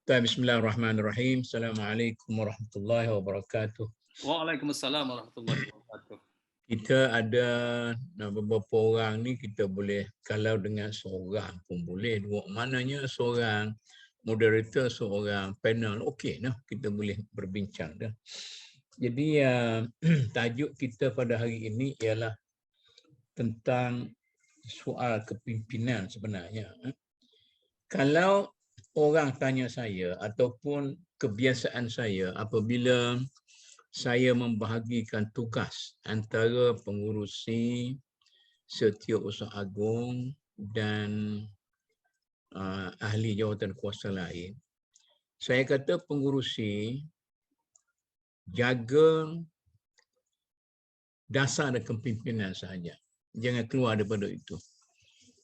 Bismillahirrahmanirrahim. Assalamualaikum warahmatullahi wabarakatuh. Waalaikumsalam warahmatullahi wabarakatuh. Kita ada beberapa orang ni kita boleh, kalau dengan seorang pun boleh, dua maknanya seorang moderator, seorang panel, okey nah, kita boleh berbincang dah. Jadi tajuk kita pada hari ini ialah tentang soal kepimpinan sebenarnya. Kalau orang tanya saya ataupun kebiasaan saya apabila saya membahagikan tugas antara pengurusi Setiausaha Agung dan ahli jawatan kuasa lain, saya kata pengurusi jaga dasar dan kepimpinan sahaja. Jangan keluar daripada itu.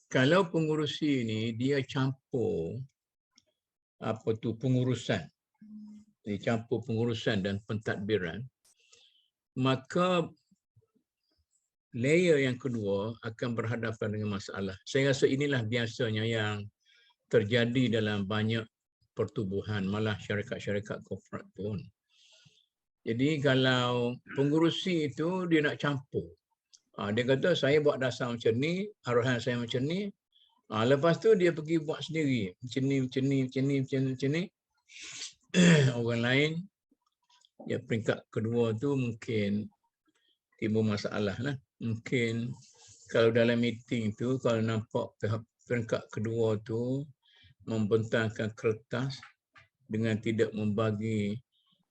Kalau pengurusi ini dia campur pengurusan, dia campur pengurusan dan pentadbiran, maka layer yang kedua akan berhadapan dengan masalah. Saya rasa inilah biasanya yang terjadi dalam banyak pertubuhan, malah syarikat-syarikat korporat pun. Jadi kalau pengurusi itu dia nak campur, dia kata saya buat dasar macam ni, arahan saya macam ni, lepas tu dia pergi buat sendiri, macam ni. Orang lain, ya peringkat kedua tu mungkin timbul masalah lah. Mungkin kalau dalam meeting tu, kalau nampak pihak peringkat kedua tu membentangkan kertas dengan tidak membagi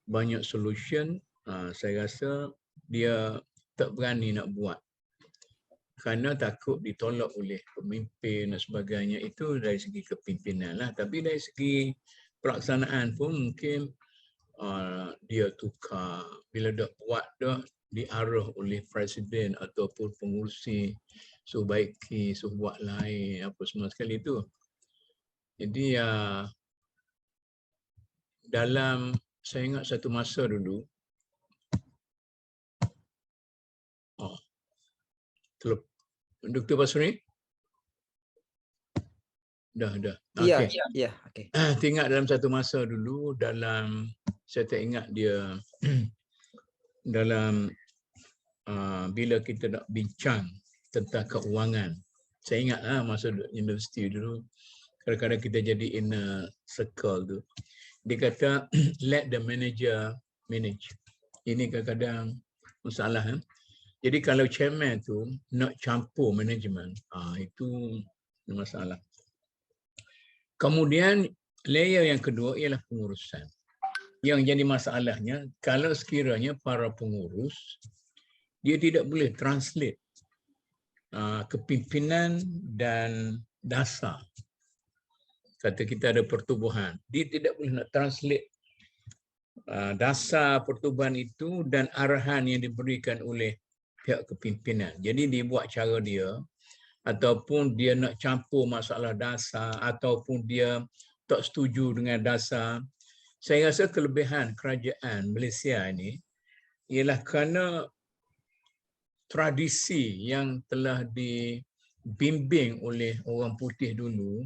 banyak solution, saya rasa dia tak berani nak buat kerana takut ditolak oleh pemimpin dan sebagainya. Itu dari segi kepimpinan lah. Tapi dari segi pelaksanaan pun mungkin dia tukar. Bila dah buat dah, diarah oleh presiden ataupun pengurusi, suruh baiki, suruh buat lain, apa semua sekali itu. Jadi dalam, saya ingat satu masa dulu, Dr. Basri? Dah. Iya, okey. Tengok dalam satu masa dulu, saya tak ingat dia, dalam bila kita nak bincang tentang keuangan. Saya ingat masa universiti dulu, kadang-kadang kita jadi inner circle tu. Dia kata, let the manager manage. Ini kadang-kadang masalah. Jadi kalau chairman tu nak campur manajemen, itu masalah. Kemudian layer yang kedua ialah pengurusan. Yang jadi masalahnya, kalau sekiranya para pengurus, dia tidak boleh translate kepimpinan dan dasar. Kata kita ada pertubuhan, dia tidak boleh nak translate dasar pertubuhan itu dan arahan yang diberikan oleh pihak kepimpinan. Jadi dia buat cara dia, ataupun dia nak campur masalah dasar, ataupun dia tak setuju dengan dasar. Saya rasa kelebihan kerajaan Malaysia ini ialah kerana tradisi yang telah dibimbing oleh orang putih dulu,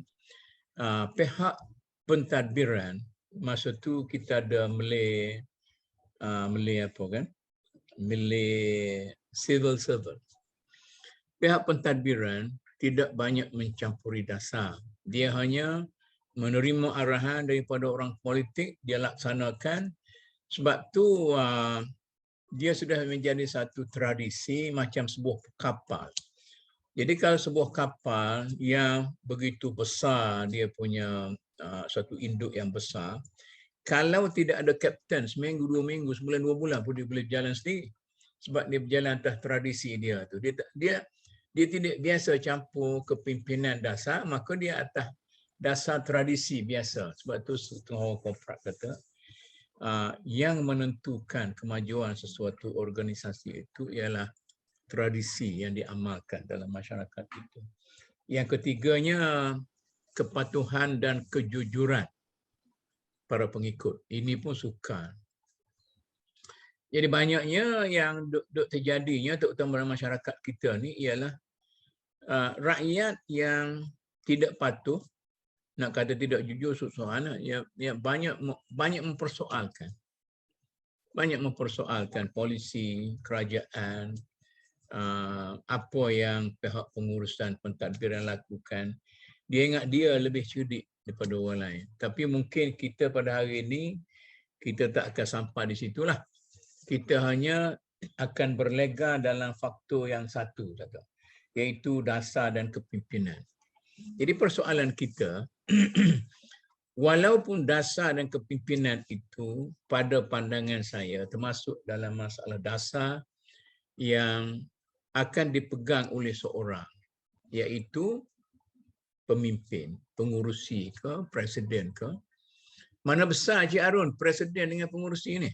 pihak pentadbiran, masa tu kita ada Malay civil servant. Pihak pentadbiran tidak banyak mencampuri dasar. Dia hanya menerima arahan daripada orang politik, dia laksanakan. Sebab tu dia sudah menjadi satu tradisi macam sebuah kapal. Jadi kalau sebuah kapal yang begitu besar, dia punya satu induk yang besar, kalau tidak ada kapten, seminggu, 2 minggu, sebulan, 2 bulan pun dia boleh jalan sendiri. Sebab dia berjalan atas tradisi dia tu. Dia tidak biasa campur kepimpinan dasar, maka dia atas dasar tradisi biasa. Sebab tu setengah orang korporat kata, yang menentukan kemajuan sesuatu organisasi itu ialah tradisi yang diamalkan dalam masyarakat itu. Yang ketiganya, kepatuhan dan kejujuran para pengikut. Ini pun sukar. Jadi banyaknya yang terjadinya, terutama dalam masyarakat kita ni, ialah rakyat yang tidak patuh nak kata tidak jujur susah, ya banyak mempersoalkan. Banyak mempersoalkan polisi, kerajaan, apa yang pihak pengurusan pentadbiran lakukan. Dia ingat dia lebih cerdik daripada orang lain. Tapi mungkin kita pada hari ini, kita tak akan sampai di situlah. Kita hanya akan berlega dalam faktor yang satu saja, iaitu dasar dan kepimpinan. Jadi persoalan kita, walaupun dasar dan kepimpinan itu pada pandangan saya termasuk dalam masalah dasar yang akan dipegang oleh seorang, iaitu pemimpin, pengurusi ke, presiden ke. Mana besar Cik Arun, presiden dengan pengurusi ni?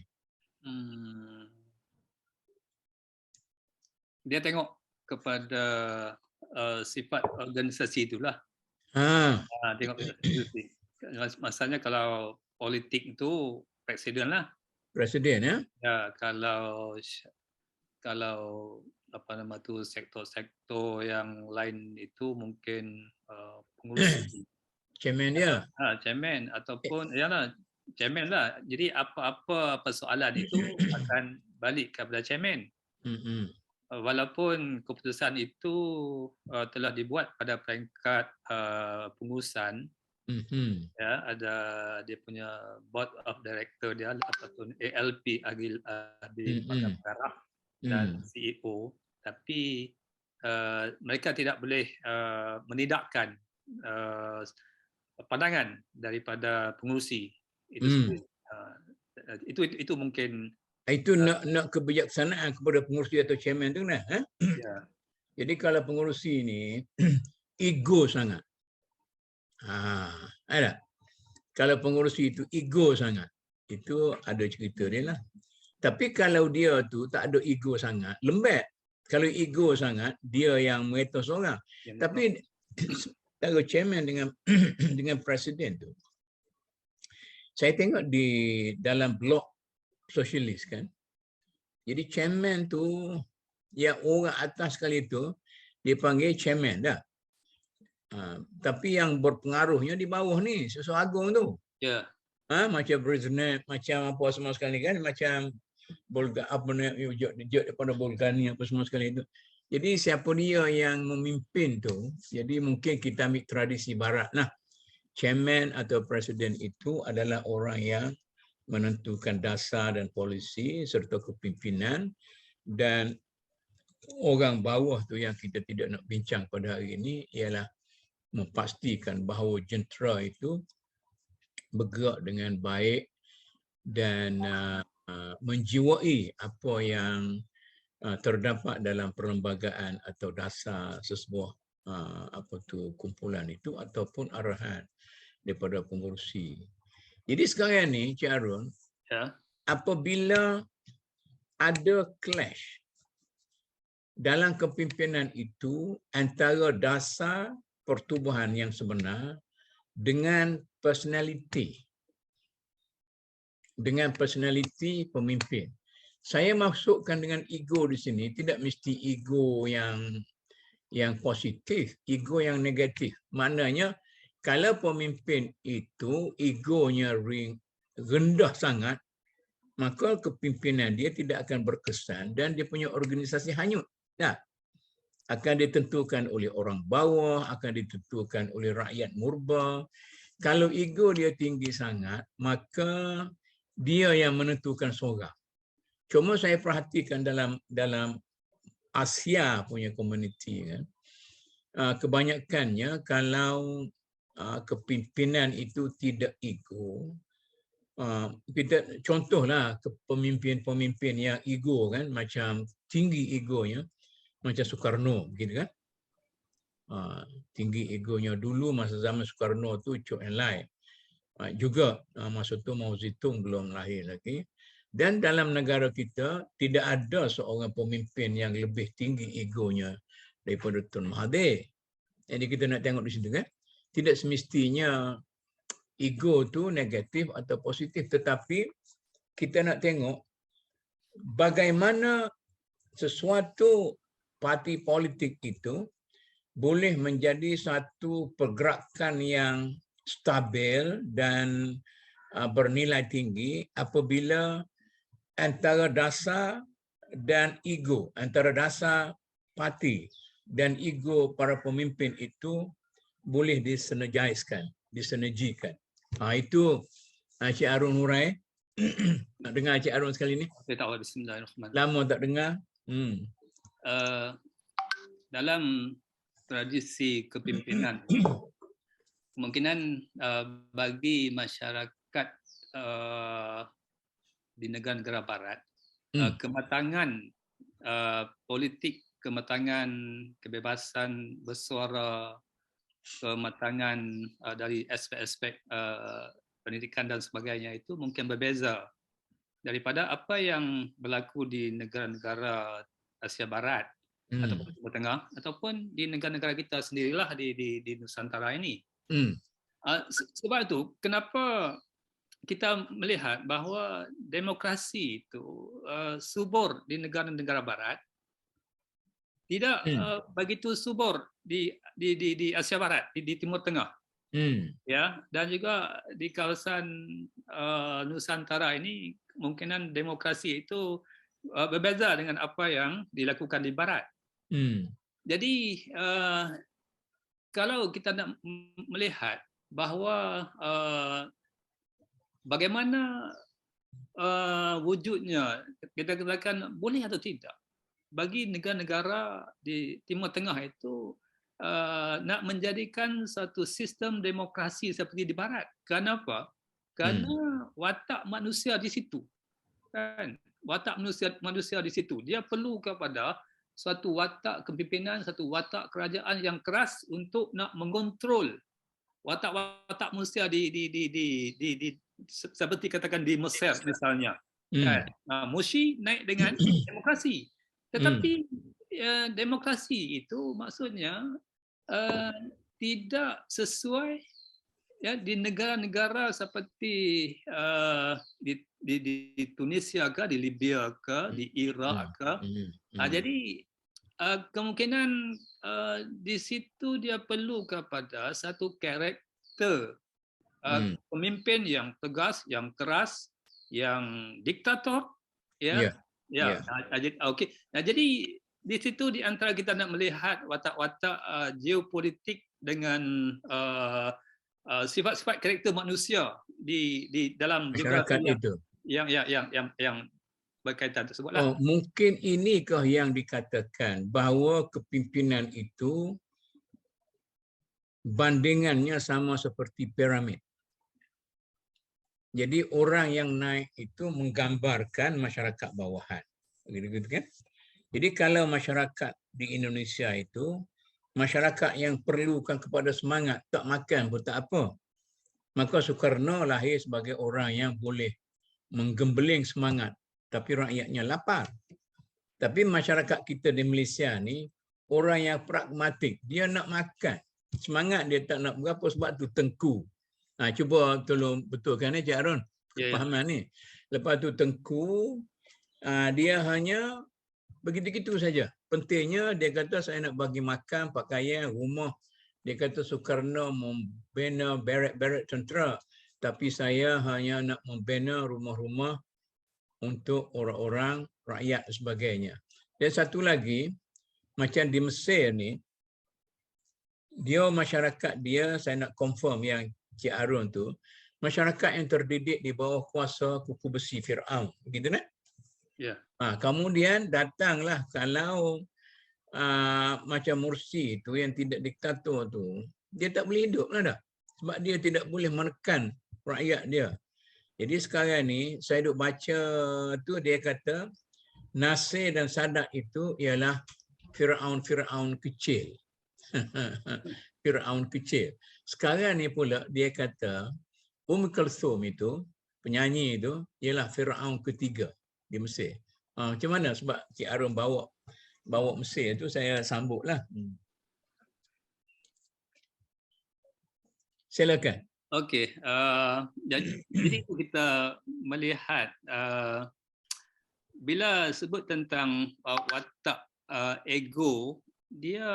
Dia tengok kepada sifat organisasi itulah. Tengok organisasi. Masalahnya kalau politik itu presiden lah. Presiden ya? Ya, kalau apa nama tu sektor-sektor yang lain itu mungkin pengurusi. Chairman dia. Chairman ataupun yalah chairman lah. Jadi apa persoalan itu akan balik kepada chairman. Walaupun keputusan itu telah dibuat pada peringkat pengurusan, ya, ada dia punya board of director dia ataupun ALP ahli pengarah dan CEO, tapi mereka tidak boleh menidakkan pandangan daripada pengurusi itu sendiri. Itu mungkin itu nak kebijaksanaan kepada pengurusi atau chairman tu nah. Ya. Jadi kalau pengurusi ni ego sangat. Ada. Kalau pengurusi itu ego sangat, itu ada cerita dia lah. Tapi kalau dia tu tak ada ego sangat, lembek. Kalau ego sangat, dia yang mengetos orang. Tapi kalau chairman dengan presiden tu, saya tengok di dalam blog sosialis kan. Jadi chairman tu, yang orang atas sekali tu, dipanggil chairman dah. Tapi yang berpengaruhnya di bawah ni, Susah Agung tu. Ya. Macam Brezhnev, macam apa semua sekali kan, macam daripada Bulgari apa semua sekali itu. Jadi siapa dia yang memimpin tu, jadi mungkin kita ambil tradisi barat lah. Chairman atau presiden itu adalah orang yang menentukan dasar dan polisi serta kepimpinan, dan orang bawah tu yang kita tidak nak bincang pada hari ini ialah memastikan bahawa jentera itu bergerak dengan baik dan menjiwai apa yang terdapat dalam perlembagaan atau dasar sesebuah kumpulan itu ataupun arahan daripada pengurusi. Jadi sekarang ni Cik Arun, apabila ada clash dalam kepimpinan itu antara dasar pertubuhan yang sebenar dengan personality pemimpin. Saya masukkan dengan ego di sini, tidak mesti ego yang positif, ego yang negatif. Maknanya kalau pemimpin itu egonya rendah sangat, maka kepimpinan dia tidak akan berkesan dan dia punya organisasi hanyut. Akan ditentukan oleh orang bawah, akan ditentukan oleh rakyat murba. Kalau ego dia tinggi sangat, maka dia yang menentukan seorang. Cuma saya perhatikan dalam Asia punya komuniti kan, kebanyakannya kalau kepimpinan itu tidak ego, kita contohlah pemimpin-pemimpin yang ego kan, macam tinggi egonya, macam Soekarno begitu kan. Tinggi egonya dulu masa zaman Soekarno tu Chou Enlai. Juga masa tu Mao Zedong belum lahir lagi. Dan dalam negara kita tidak ada seorang pemimpin yang lebih tinggi egonya daripada Tun Mahathir. Jadi kita nak tengok di situ kan. Tidak semestinya ego tu negatif atau positif, tetapi kita nak tengok bagaimana sesuatu parti politik itu boleh menjadi satu pergerakan yang stabil dan bernilai tinggi apabila antara dasar dan ego, antara dasar parti dan ego para pemimpin itu boleh disinergiskan, disinergikan. Itu Encik Arun Hurai. Nak dengar Encik Arun sekali ni? Saya tak tahu. Bismillahirrahmanirrahim. Lama tak dengar. Dalam tradisi kepimpinan, kemungkinan bagi masyarakat di negara-negara barat, kematangan politik, kematangan kebebasan bersuara, kematangan dari aspek-aspek pendidikan dan sebagainya itu mungkin berbeza daripada apa yang berlaku di negara-negara Asia Barat ataupun Timur Tengah ataupun di negara-negara kita sendirilah di Nusantara ini. Sebab itu kenapa kita melihat bahawa demokrasi itu subur di negara-negara Barat, tidak begitu subur di Asia Barat, di Timur Tengah. Ya, dan juga di kawasan Nusantara ini kemungkinan demokrasi itu berbeza dengan apa yang dilakukan di Barat. Jadi kalau kita nak melihat bahawa bagaimana wujudnya, kita katakan boleh atau tidak bagi negara-negara di Timur Tengah itu nak menjadikan satu sistem demokrasi seperti di Barat. Kenapa? Kerana watak manusia di situ, kan? Watak manusia di situ, dia perlu kepada suatu watak kepimpinan, satu watak kerajaan yang keras untuk nak mengontrol watak-watak manusia di seperti katakan di Mesir misalnya. Kan? Mursi naik dengan demokrasi. Tetapi demokrasi itu maksudnya tidak sesuai ya di negara-negara seperti di Tunisia ke, di Libya ke, di Iraq ke. Jadi kemungkinan di situ dia perlu kepada satu karakter pemimpin yang tegas, yang keras, yang diktator, ya. Okey. Nah, jadi di situ di antara kita nak melihat watak-watak geopolitik dengan sifat-sifat karakter manusia di dalam masyarakat itu yang berkaitan tersebutlah. Mungkin inikah yang dikatakan bahawa kepimpinan itu bandingannya sama seperti piramid. Jadi orang yang naik itu menggambarkan masyarakat bawahan. Begitu kan? Jadi kalau masyarakat di Indonesia itu masyarakat yang perlukan kepada semangat, tak makan pun tak apa. Maka Soekarno lahir sebagai orang yang boleh menggembeling semangat, tapi rakyatnya lapar. Tapi masyarakat kita di Malaysia ni orang yang pragmatik, dia nak makan. Semangat dia tak nak berapa sebab tu tengku. Cuba tolong betulkan Cik Arun kepahaman ni. Lepas tu tengku, dia hanya begitu-gitu saja. Pentingnya dia kata saya nak bagi makan, pakaian, rumah. Dia kata Soekarno membina barak-barak tentera, tapi saya hanya nak membina rumah-rumah untuk orang-orang rakyat dan sebagainya. Dan satu lagi, macam di Mesir ni, dia masyarakat dia, saya nak confirm yang Cik Arun tu, masyarakat yang terdidik di bawah kuasa kuku besi Fir'aun. Begitu kan? Ya. Kemudian datanglah kalau macam Mursi tu yang tidak diktator tu, dia tak boleh hidup lah dah. Sebab dia tidak boleh menekan rakyat dia. Jadi sekarang ni saya duk baca tu dia kata Nasir dan Sadat itu ialah Fir'aun kecil. Fir'aun kecil. Sekarang ni pula dia kata Kulthum itu, penyanyi itu ialah Fir'aun ketiga di Mesir. Macam mana sebab Cik Arun bawa Mesir tu saya sambutlah. Silakan. Okey, jadi kita melihat bila sebut tentang watak ego, dia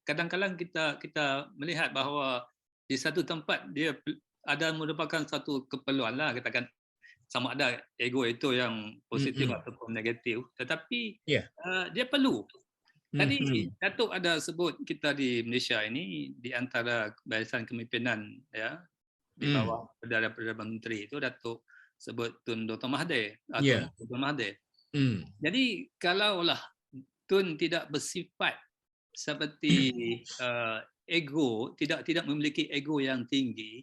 kadang-kadang kita melihat bahawa di satu tempat dia ada merupakan satu keperluan lah, katakan sama ada ego itu yang positif ataupun negatif, tetapi dia perlu. Tadi Datuk ada sebut kita di Malaysia ini di antara barisan kepimpinan ya di bawah Perdana Menteri itu Datuk sebut Tun Dr. Mahathir atau Dr. Mahathir. Jadi kalaulah Tun tidak bersifat seperti ego, tidak memiliki ego yang tinggi,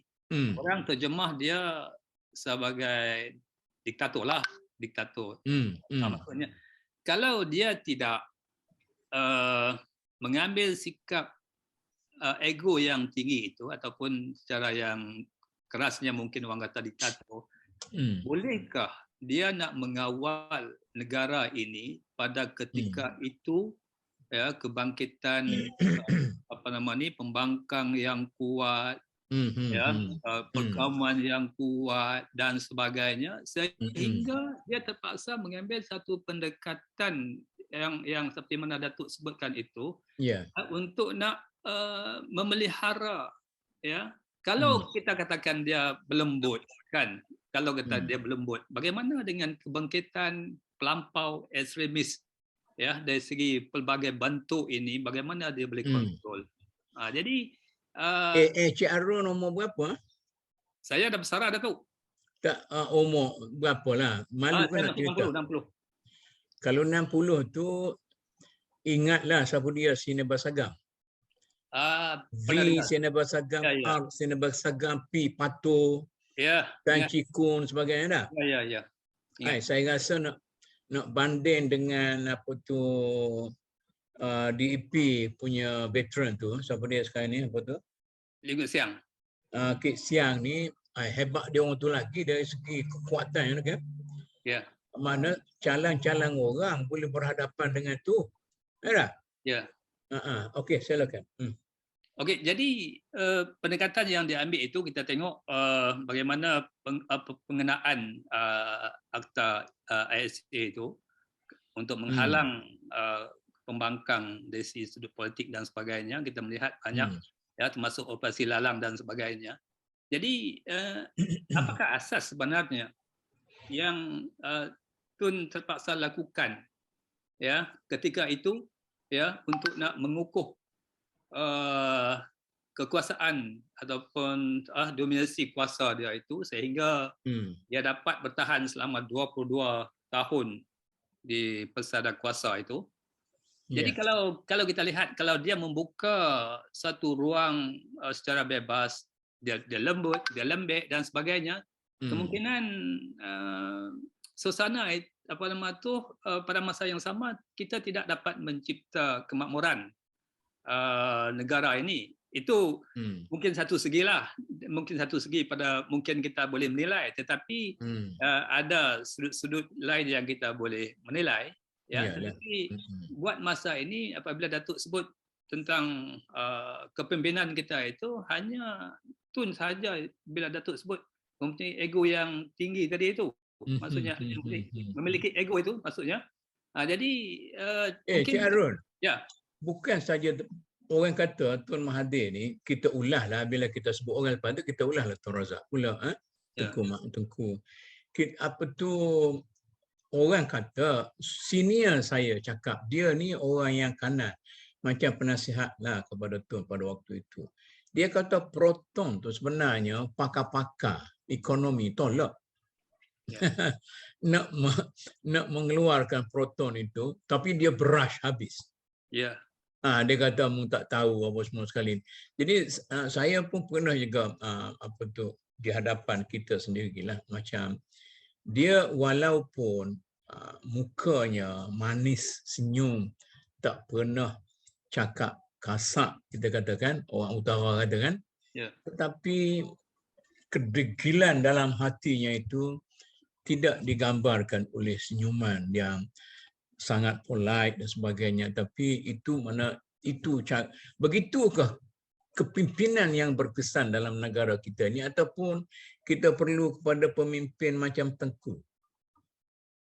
orang terjemah dia sebagai diktator lah, diktator. Maksudnya kalau dia tidak mengambil sikap ego yang tinggi itu ataupun secara yang kerasnya mungkin orang kata diktator, bolehkah dia nak mengawal negara ini pada ketika itu ya kebangkitan pembangkang yang kuat, ya perkawaman yang kuat dan sebagainya, sehingga dia terpaksa mengambil satu pendekatan yang seperti mana Datuk sebutkan itu untuk nak memelihara ya. Kalau kita katakan dia berlembut kan, kalau kata dia berlembut, bagaimana dengan kebangkitan pelampau ekstremis ya dari segi pelbagai bentuk ini, bagaimana dia boleh kontrol? Jadi Cik Arun umur berapa? saya dah bersara Datuk. Tak umur berapa lah? Malu kan nak cerita? 60. Kalau 60 tu ingatlah siapa dia Sinebas Sagam. V Sinebas Sagam, R Sinebas Sagam, P Pato, Tan Cikun sebagainya dah. Ya. Saya rasa nak banding dengan apa tu DEP punya veteran tu, siapa dia sekarang ni, apa tu? Kit Siang. Kit Siang ni hebat dia orang tu lagi dari segi kekuatan kan. Ya. Mana calang-calang orang boleh berhadapan dengan tu. Ya. Ya. Okey, silakan. Okey, jadi pendekatan yang diambil itu kita tengok bagaimana pengenaan akta ISA itu untuk menghalang pembangkang dari sudut politik dan sebagainya. Kita melihat banyak ya termasuk operasi lalang dan sebagainya. Jadi apakah asas sebenarnya yang Tun terpaksa lakukan ya ketika itu ya untuk nak mengukuh kekuasaan ataupun dominasi kuasa dia itu sehingga dia dapat bertahan selama 22 tahun di pesada kuasa itu. Jadi kalau kita lihat kalau dia membuka satu ruang secara bebas, dia lembut, dia lembek dan sebagainya, kemungkinan suasana pada masa yang sama kita tidak dapat mencipta kemakmuran negara ini. Itu mungkin satu segi lah, mungkin satu segi pada mungkin kita boleh menilai, tetapi ada sudut-sudut lain yang kita boleh menilai ya. Tetapi buat masa ini apabila Datuk sebut tentang kepimpinan kita itu hanya Tun sahaja bila Datuk sebut mempunyai ego yang tinggi tadi itu, maksudnya memiliki ego itu maksudnya. Jadi mungkin Cik Arun, ya, bukan saja orang kata Tun Mahathir ni kita ulahlah bila kita sebut orang lepas tu kita ulahlah Tun Razak pula Tengku. Apa tu orang kata senior saya cakap dia ni orang yang kanan macam penasihat lah kepada Tun pada waktu itu. Dia kata Proton tu sebenarnya pakar-pakar ekonomi tolak. nak mengeluarkan Proton itu tapi dia brush habis. Ya. Dia kata mu tak tahu apa semua sekali. Jadi saya pun pernah juga apa tu di hadapan kita sendirilah macam dia walaupun mukanya manis senyum tak pernah cakap kasar kita katakan orang utara katakan tetapi kedegilan dalam hatinya itu tidak digambarkan oleh senyuman yang sangat polite dan sebagainya, tapi itu begitukah kepimpinan yang berkesan dalam negara kita ini ataupun kita perlu kepada pemimpin macam Tengku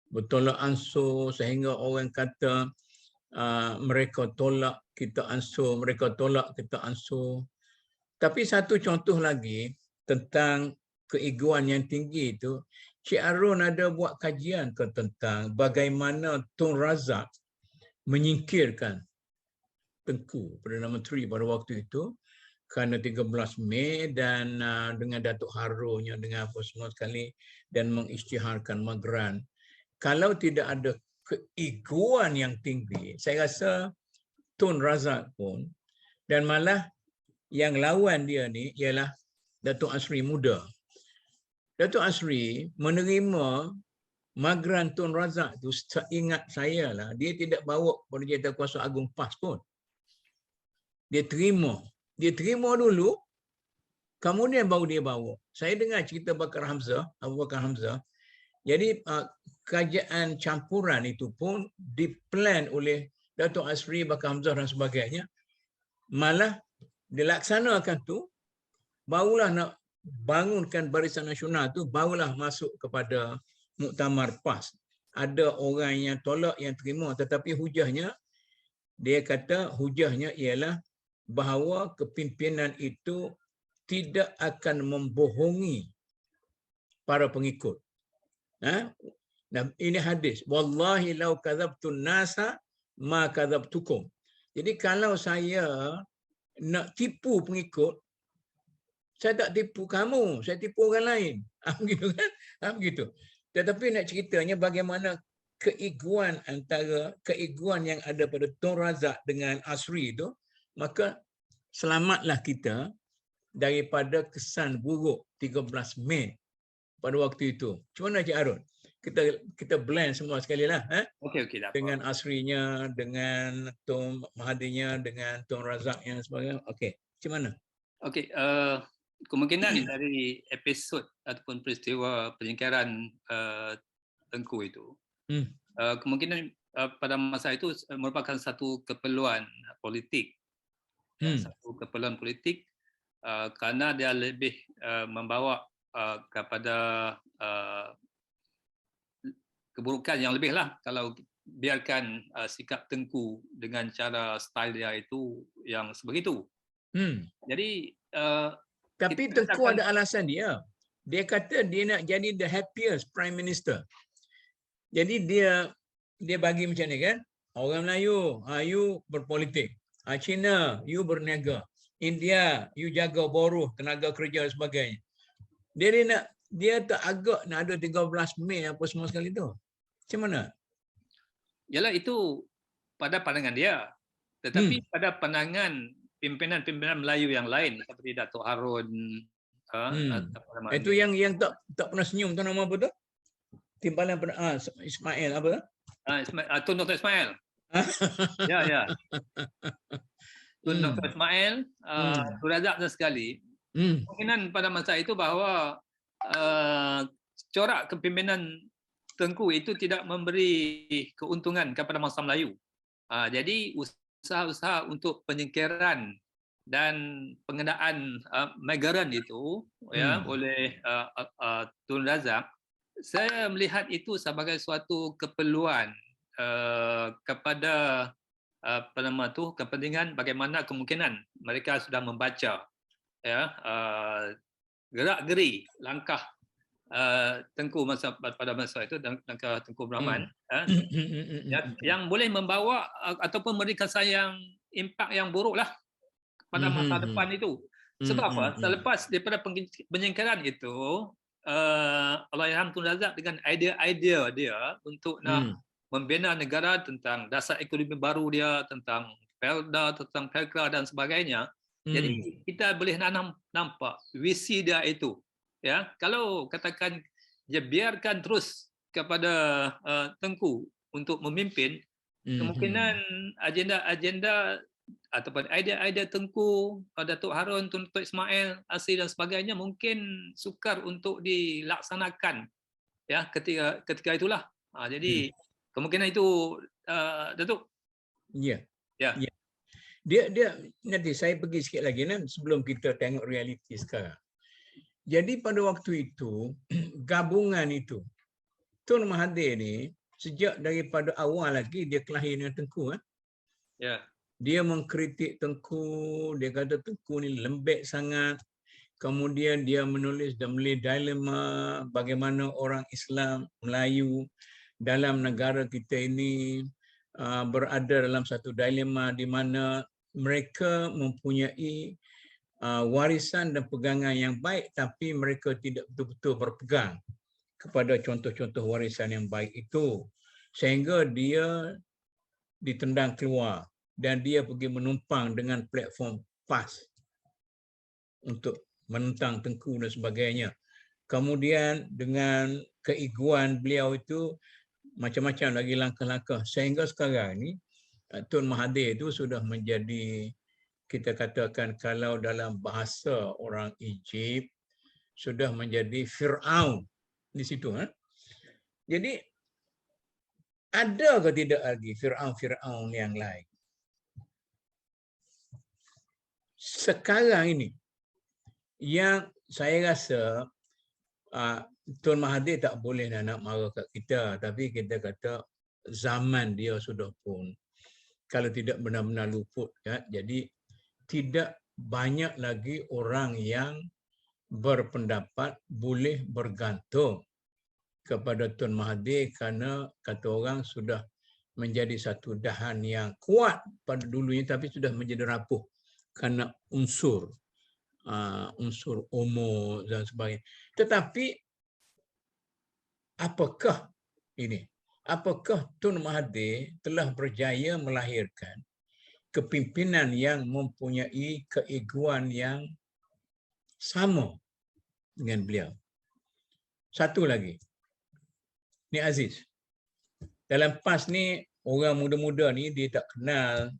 bertolak ansur sehingga orang kata mereka tolak kita ansur, mereka tolak kita ansur. Tapi satu contoh lagi tentang keegoan yang tinggi itu, Cik Arun ada buat kajian tentang bagaimana Tun Razak menyingkirkan Tengku Perdana Menteri pada waktu itu kerana 13 Mei dan dengan Datuk Harunya dengan apa semua sekali dan mengisytiharkan Magran. Kalau tidak ada keegoan yang tinggi, saya rasa Tun Razak pun, dan malah yang lawan dia ni ialah Datuk Asri muda. Datuk Asri menerima Magran Tun Razak tu, ingat saya lah, dia tidak bawa pada Jawatankuasa Agung PAS pun. Dia terima dulu, kemudian baru dia bawa. Saya dengar cerita Abu Bakar Hamzah. Jadi kerajaan campuran itu pun diplan oleh Datuk Asri, Bakar Hamzah dan sebagainya. Malah dilaksanakan tu, barulah nak bangunkan Barisan Nasional tu, barulah masuk kepada muktamar PAS. Ada orang yang tolak, yang terima, tetapi hujahnya, dia kata hujahnya ialah bahawa kepimpinan itu tidak akan membohongi para pengikut. Dan ini hadis. Wallahi law kadzabtun nasa ma kadzabtukum. Jadi kalau saya nak tipu pengikut, saya tak tipu kamu, saya tipu orang lain. Begitu kan? Begitu. Tetapi nak ceritanya bagaimana keegoan yang ada pada Tun Razak dengan Asri itu, maka selamatlah kita daripada kesan buruk 13 Mei pada waktu itu. Macam mana Cik Arun? Kita blend semua sekali lah. Okey, dengan Asrinya, dengan Tun Mahathirnya, dengan Tun Razak yang sebagainya. Okey, macam mana? Okey, kemungkinan dari episod ataupun peristiwa penyingkiran Tengku itu, kemungkinan pada masa itu merupakan satu keperluan politik. Satu keperluan politik kerana dia lebih membawa kepada keburukan yang lebih lah kalau biarkan sikap Tengku dengan cara style dia itu yang sebegitu. Jadi tapi Tengku ada alasan dia. Dia kata dia nak jadi the happiest prime minister. Jadi dia bagi macam ni kan, orang Melayu, you berpolitik. China, you berniaga. India, you jaga buruh, tenaga kerja dan sebagainya. Dia tak agak nak ada 13 Mei apa semua sekali tu. Macam mana? Yalah, itu pada pandangan dia. Tetapi pada pandangan pimpinan-pimpinan Melayu yang lain seperti Datuk Harun, itu yang tak pernah senyum tu, nama apa tu? Timbalan Ismail apa tu? Tun Dr. Ismail. Ya. Tun Dr. Ismail, Tun Razak dan sekali. Kemungkinan pada masa itu bahawa corak kepimpinan Tengku itu tidak memberi keuntungan kepada bangsa Melayu. Jadi usaha-usaha untuk penyingkiran dan pengendaan Magran itu oleh Tun Razak, saya melihat itu sebagai suatu keperluan kepada kepentingan bagaimana kemungkinan mereka sudah membaca gerak-geri langkah Tengku pada masa itu, langkah Tengku Abdul Rahman yang boleh membawa ataupun memberi kesan yang impak yang buruk lah pada masa depan itu. Sebab apa? Selepas daripada penyingkiran itu, Allahyarham Tun Razak dengan idea-idea dia untuk nak membina negara tentang dasar ekonomi baru dia, tentang Pelda, tentang Pelkra dan sebagainya. Jadi kita boleh nampak visi dia itu. Ya, kalau katakan dia biarkan terus kepada Tengku untuk memimpin, kemungkinan agenda-agenda ataupun idea-idea Tengku, Datuk Harun, Tun Dr. Ismail, Asri dan sebagainya mungkin sukar untuk dilaksanakan ya ketika itulah. Jadi kemungkinan itu Datuk. Ya. Dia nanti saya pergi sikit lagi sebelum kita tengok realiti sekarang. Jadi pada waktu itu gabungan itu Tun Mahathir ni sejak daripada awal lagi dia kelahi dengan Tengku Ya. Dia mengkritik Tengku, dia kata Tengku ni lembek sangat. Kemudian dia menulis dan menulis dilema bagaimana orang Islam Melayu dalam negara kita ini berada dalam satu dilema di mana mereka mempunyai warisan dan pegangan yang baik, tapi mereka tidak betul-betul berpegang kepada contoh-contoh warisan yang baik itu, sehingga dia ditendang keluar dan dia pergi menumpang dengan platform PAS untuk menentang Tengku dan sebagainya. Kemudian dengan keegoan beliau itu macam-macam lagi langkah-langkah, sehingga sekarang ni Tun Mahathir itu sudah menjadi, kita katakan kalau dalam bahasa orang Egypt, sudah menjadi Fir'aun di situ. Jadi ada ke tidak lagi Fir'aun yang lain? Sekarang ini yang saya rasa Tun Mahathir tak boleh nak marah kat kita, tapi kita kata zaman dia sudah pun kalau tidak benar-benar luput kan. Jadi tidak banyak lagi orang yang berpendapat boleh bergantung kepada Tun Mahathir, kerana kata orang sudah menjadi satu dahan yang kuat pada dulunya tapi sudah menjadi rapuh kerana unsur umur dan sebagainya. Tetapi apakah ini? Apakah Tun Mahathir telah berjaya melahirkan kepimpinan yang mempunyai keegoan yang sama dengan beliau? Satu lagi, Nik Aziz. Dalam PAS ni, orang muda-muda ni dia tak kenal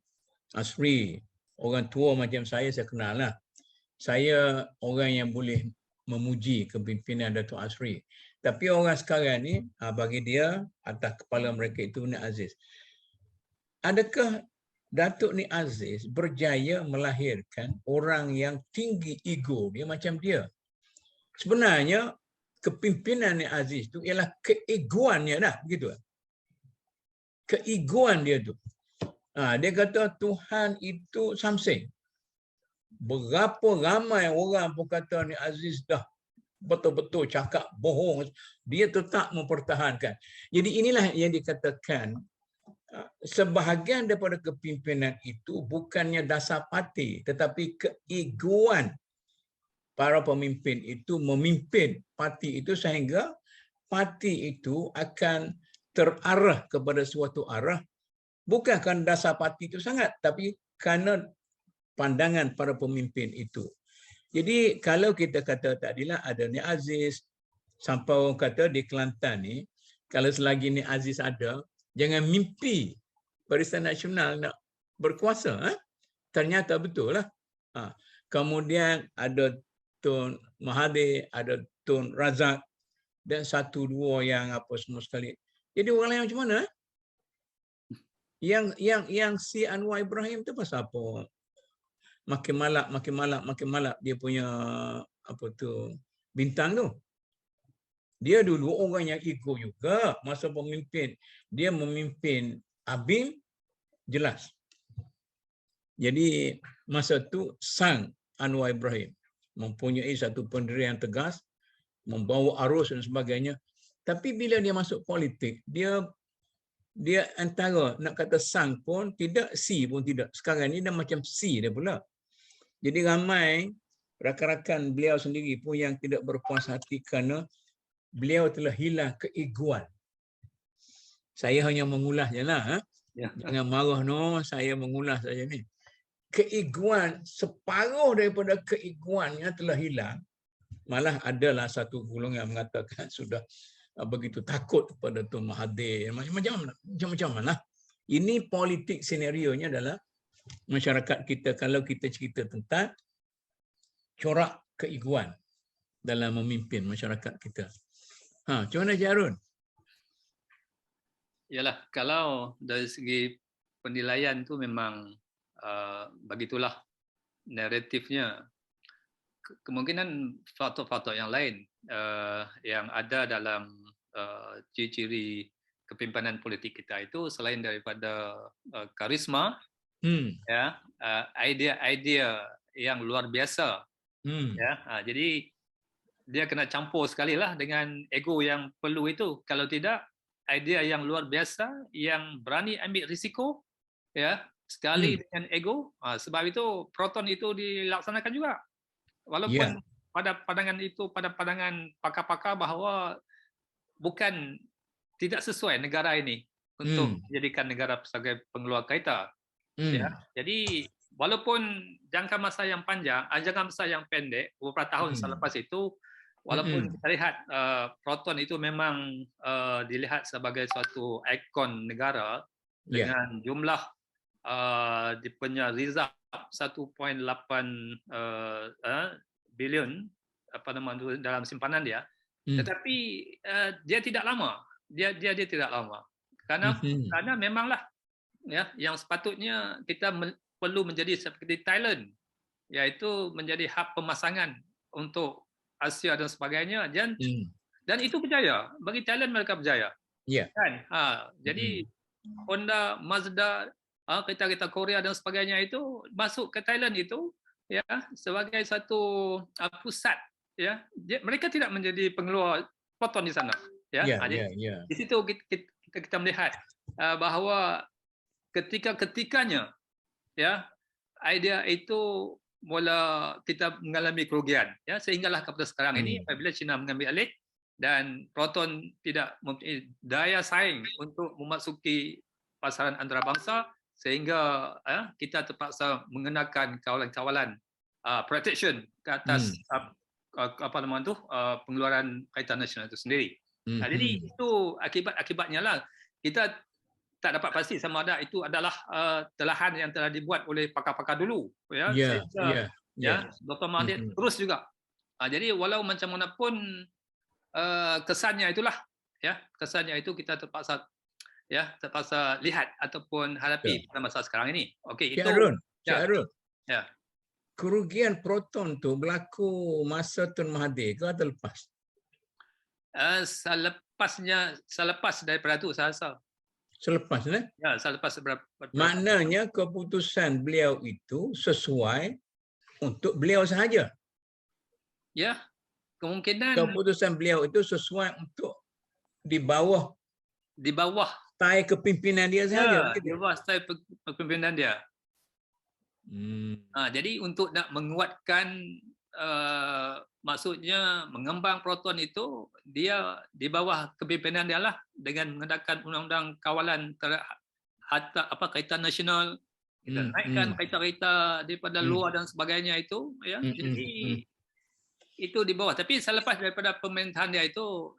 Asri. Orang tua macam saya kenal lah. Saya orang yang boleh memuji kepimpinan Datuk Asri. Tapi orang sekarang ni, bagi dia, atas kepala mereka itu Nik Aziz. Adakah Datuk Nik Aziz berjaya melahirkan orang yang tinggi ego dia macam dia? Sebenarnya, kepimpinan Nik Aziz itu ialah keegoannya dah, begitu. Keegoan dia tu. Dia kata Tuhan itu something. Berapa ramai orang pun kata Nik Aziz dah betul-betul cakap bohong, dia tetap mempertahankan. Jadi inilah yang dikatakan sebahagian daripada kepimpinan itu bukannya dasar parti, tetapi keegoan para pemimpin itu memimpin parti itu sehingga parti itu akan terarah kepada suatu arah, bukan kerana dasar parti itu sangat, tapi kerana pandangan para pemimpin itu. Jadi kalau kita kata tadilah ada Nik Aziz, sampai orang kata di Kelantan ni, kalau selagi Nik Aziz ada, jangan mimpi Barisan Nasional nak berkuasa. Ternyata betul lah. Kemudian ada Tun Mahathir, ada Tun Razak, dan satu dua yang apa semua sekali. Jadi orang lain macam mana? Yang si Anwar Ibrahim tu pasal apa? Makin malap dia punya apa tu bintang tu. Dia dulu orang yang ego juga masa pemimpin. Dia memimpin ABIM jelas. Jadi masa tu sang Anwar Ibrahim mempunyai satu pendirian tegas, membawa arus dan sebagainya. Tapi bila dia masuk politik, dia antara nak kata sang pun tidak, si pun tidak. Sekarang ni dah macam si dia pula. Jadi ramai rakan-rakan beliau sendiri pun yang tidak berpuas hati kerana beliau telah hilang keegoan. Saya hanya mengulas je lah. Jangan marah no, saya mengulas saja ni. Keegoan, separuh daripada keegoannya telah hilang. Malah adalah satu golongan yang mengatakan sudah begitu takut kepada Tun Mahathir. Macam mana. Ini politik senarionya adalah masyarakat kita kalau kita cerita tentang corak keegoan dalam memimpin masyarakat kita. Macam mana Cik Harun? Yalah, kalau dari segi penilaian tu memang begitulah naratifnya. Kemungkinan faktor-faktor yang lain yang ada dalam ciri-ciri kepimpinan politik kita itu selain daripada karisma, ya, idea-idea yang luar biasa, ya. Jadi dia kena campur sekali lah dengan ego yang perlu itu. Kalau tidak, idea yang luar biasa yang berani ambil risiko, ya, sekali dengan ego. Sebab itu proton itu dilaksanakan juga. Walaupun pada pandangan pakar-pakar bahawa bukan tidak sesuai negara ini untuk menjadikan negara sebagai pengeluar kereta. Ya, jadi walaupun jangka masa yang panjang, jangka masa yang pendek, beberapa tahun selepas itu, walaupun kita lihat proton itu memang dilihat sebagai suatu ikon negara dengan jumlah dia punya reserve 1.8 bilion apa nama itu dalam simpanan dia, tetapi dia tidak lama, dia tidak lama, karena memanglah ya yang sepatutnya kita perlu menjadi seperti Thailand, yaitu menjadi hub pemasangan untuk Asia dan sebagainya, dan itu berjaya bagi Thailand, mereka berjaya, kan? Jadi Honda, Mazda, kereta-kereta Korea dan sebagainya itu masuk ke Thailand itu, ya, sebagai satu pusat, ya. Mereka tidak menjadi pengeluar proton di sana, ya. Di situ kita melihat bahawa ketikanya, ya, idea itu mula kita mengalami kerugian, ya, sehinggalah kepada sekarang ini apabila China mengambil alih dan proton tidak mempunyai daya saing untuk memasuki pasaran antarabangsa, sehingga kita terpaksa mengenakan kawalan-kawalan protection ke atas apa nama itu pengeluaran kereta nasional itu sendiri. Jadi itu akibatnya lah kita tak dapat pasti sama ada itu adalah telahan yang telah dibuat oleh pakar-pakar dulu, ya. Dr. Mahathir terus juga. Jadi walau macam mana pun kesannya itulah, ya, kesannya itu kita terpaksa lihat ataupun hadapi pada masa sekarang ini. Okey, itu Cik Arun. Kerugian proton tu berlaku masa Tun Mahathir ke atau lepas? Selepas daripada itu saya rasa. Selepas, ya, selepas berapa. Maknanya keputusan beliau itu sesuai untuk beliau sahaja. Ya, kemungkinan keputusan beliau itu sesuai untuk di bawah style kepimpinan dia sahaja. Di bawah style kepimpinan dia. Jadi untuk nak menguatkan maksudnya mengembang proton itu, dia di bawah kepimpinan dia lah, dengan mengadakan undang-undang kawalan kereta nasional, kita naikkan kereta-kereta daripada luar dan sebagainya itu, ya. Jadi itu di bawah. Tapi selepas daripada pemerintahan dia itu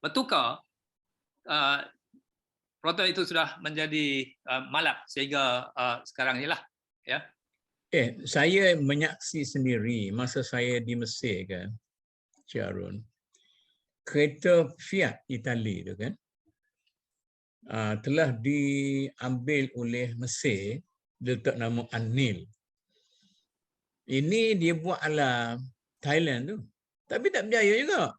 bertukar, proton itu sudah menjadi malap sehingga sekarang inilah, ya. Saya menyaksi sendiri masa saya di Mesir, kan, Cik Arun, kereta Fiat Itali itu, kan, telah diambil oleh Mesir, letak nama Anil. Ini dia buat ala Thailand tu, tapi tak berjaya juga.